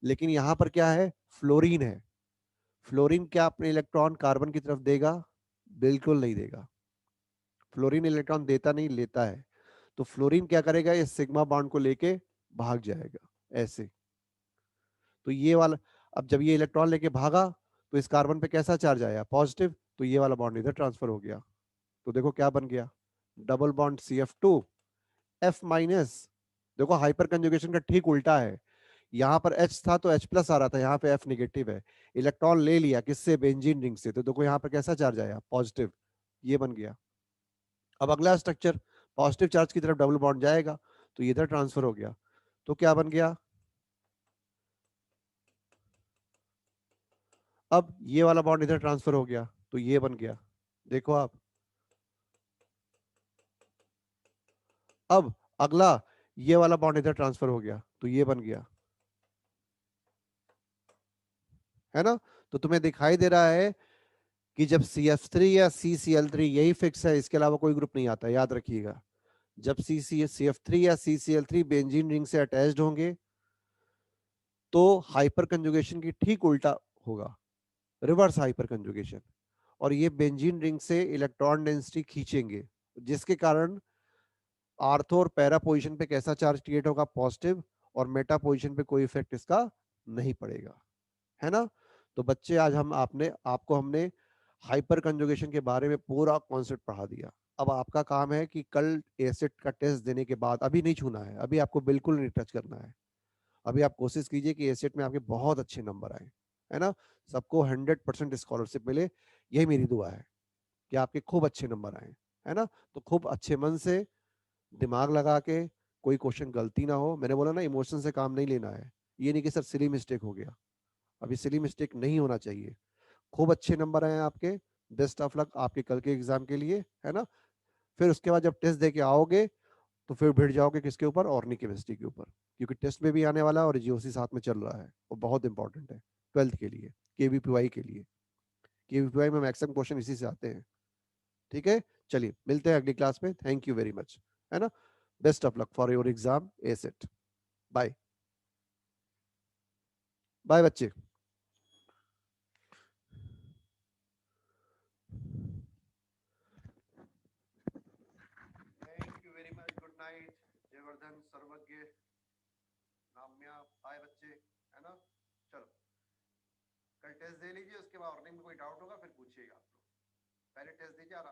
लेकिन यहाँ पर क्या है फ्लोरीन है फ्लोरीन क्या अपने इलेक्ट्रॉन कार्बन की तरफ देगा बिल्कुल नहीं देगा फ्लोरीन इलेक्ट्रॉन देता नहीं लेता है तो फ्लोरीन क्या करेगा ये सिग्मा बॉन्ड को लेके भाग जाएगा ऐसे तो ये वाला अब जब ये इलेक्ट्रॉन लेके भागा तो इस कार्बन पे कैसा चार्ज आया पॉजिटिव तो ये वाला बॉन्ड इधर ट्रांसफर हो गया तो देखो क्या बन गया double bond CF2 F minus देखो हाइपर कंजुगेशन का ठीक उल्टा है यहाँ पर H था तो H प्लस आ रहा था यहाँ पे F निगेटिव है इलेक्ट्रॉन ले लिया किससे बेंजीन रिंग से तो देखो यहाँ पर कैसा चार्ज आया पॉजिटिव ये बन गया अब अगला स्ट्रक्चर पॉजिटिव चार्ज की तरफ डबल बॉन्ड जाएगा तो इधर ट्रांसफर हो गया तो क्या बन गया अब ये वाला बॉन्ड इधर ट्रांसफर हो गया तो ये बन गया देखो आप अब अगला ये वाला बॉन्ड इधर ट्रांसफर हो गया तो ये बन गया है ना तो तुम्हें दिखाई दे रहा है कि जब CF3 या CCl3 यही फिक्स है इसके अलावा कोई ग्रुप नहीं आता याद रखिएगा जब CF3 या CCl3 बेंजीन रिंग से अटैच्ड होंगे तो हाइपर कंजुगेशन की ठीक उल्टा होगा रिवर्स हाइपर कंजुगेशन और ये बेंजीन रिंग से इलेक्ट्रॉन डेंसिटी खींचेंगे जिसके कारण आर्थो और पैरा पोजीशन पे कैसा चार्ज क्रिएट होगा पॉजिटिव और मेटा पोजीशन पे कोई इफेक्ट इसका नहीं पड़ेगा है ना तो बच्चे आज हम आपको हमने हाइपर कंजुगेशन के बारे में पूरा कॉन्सेप्ट पढ़ा दिया। अब आपका काम है कि कल एसिड का टेस्ट देने के बाद, अभी नहीं छूना है, अभी आपको बिल्कुल नहीं टच करना है। अभी आप कोशिश कीजिए कि एसिड में आपके बहुत अच्छे नंबर आए, है ना। सबको 100% स्कॉलरशिप मिले, यही मेरी दुआ है कि आपके खूब अच्छे नंबर आए, है ना। तो खूब अच्छे मन से दिमाग लगा के, कोई क्वेश्चन गलती ना हो। मैंने बोला ना, इमोशन से काम नहीं लेना है। ये नहीं कि सर सिली मिस्टेक हो गया, अभी सिली मिस्टेक नहीं होना चाहिए। खूब अच्छे नंबर आए आपके, बेस्ट ऑफ लक आपके कल के एग्जाम के लिए, है ना। फिर उसके बाद जब टेस्ट दे के आओगे तो फिर भिड़ जाओगे किसके ऊपर, ऑर्गेनिक केमिस्ट्री के ऊपर, क्योंकि टेस्ट में भी आने वाला है और जीओसी साथ में चल रहा है, वो बहुत इंपॉर्टेंट है 12th के लिए, केवीपीवाई के लिए। केवीपीवाई में मैक्सिमम क्वेश्चन इसी से आते हैं। ठीक है, चलिए मिलते हैं अगली क्लास में। थैंक यू वेरी मच, है ना। Best of luck for your exam A set. Bye bye बच्चे। Thank you very much, good night. Jayvardhan, Sarvagya, Namya, bye बच्चे, है ना। चलो कल टेस्ट दे लीजिए, उसके बाद अर्निंग में कोई डाउट होगा फिर पूछिएगा आप लोग। पहले टेस्ट दीजिए और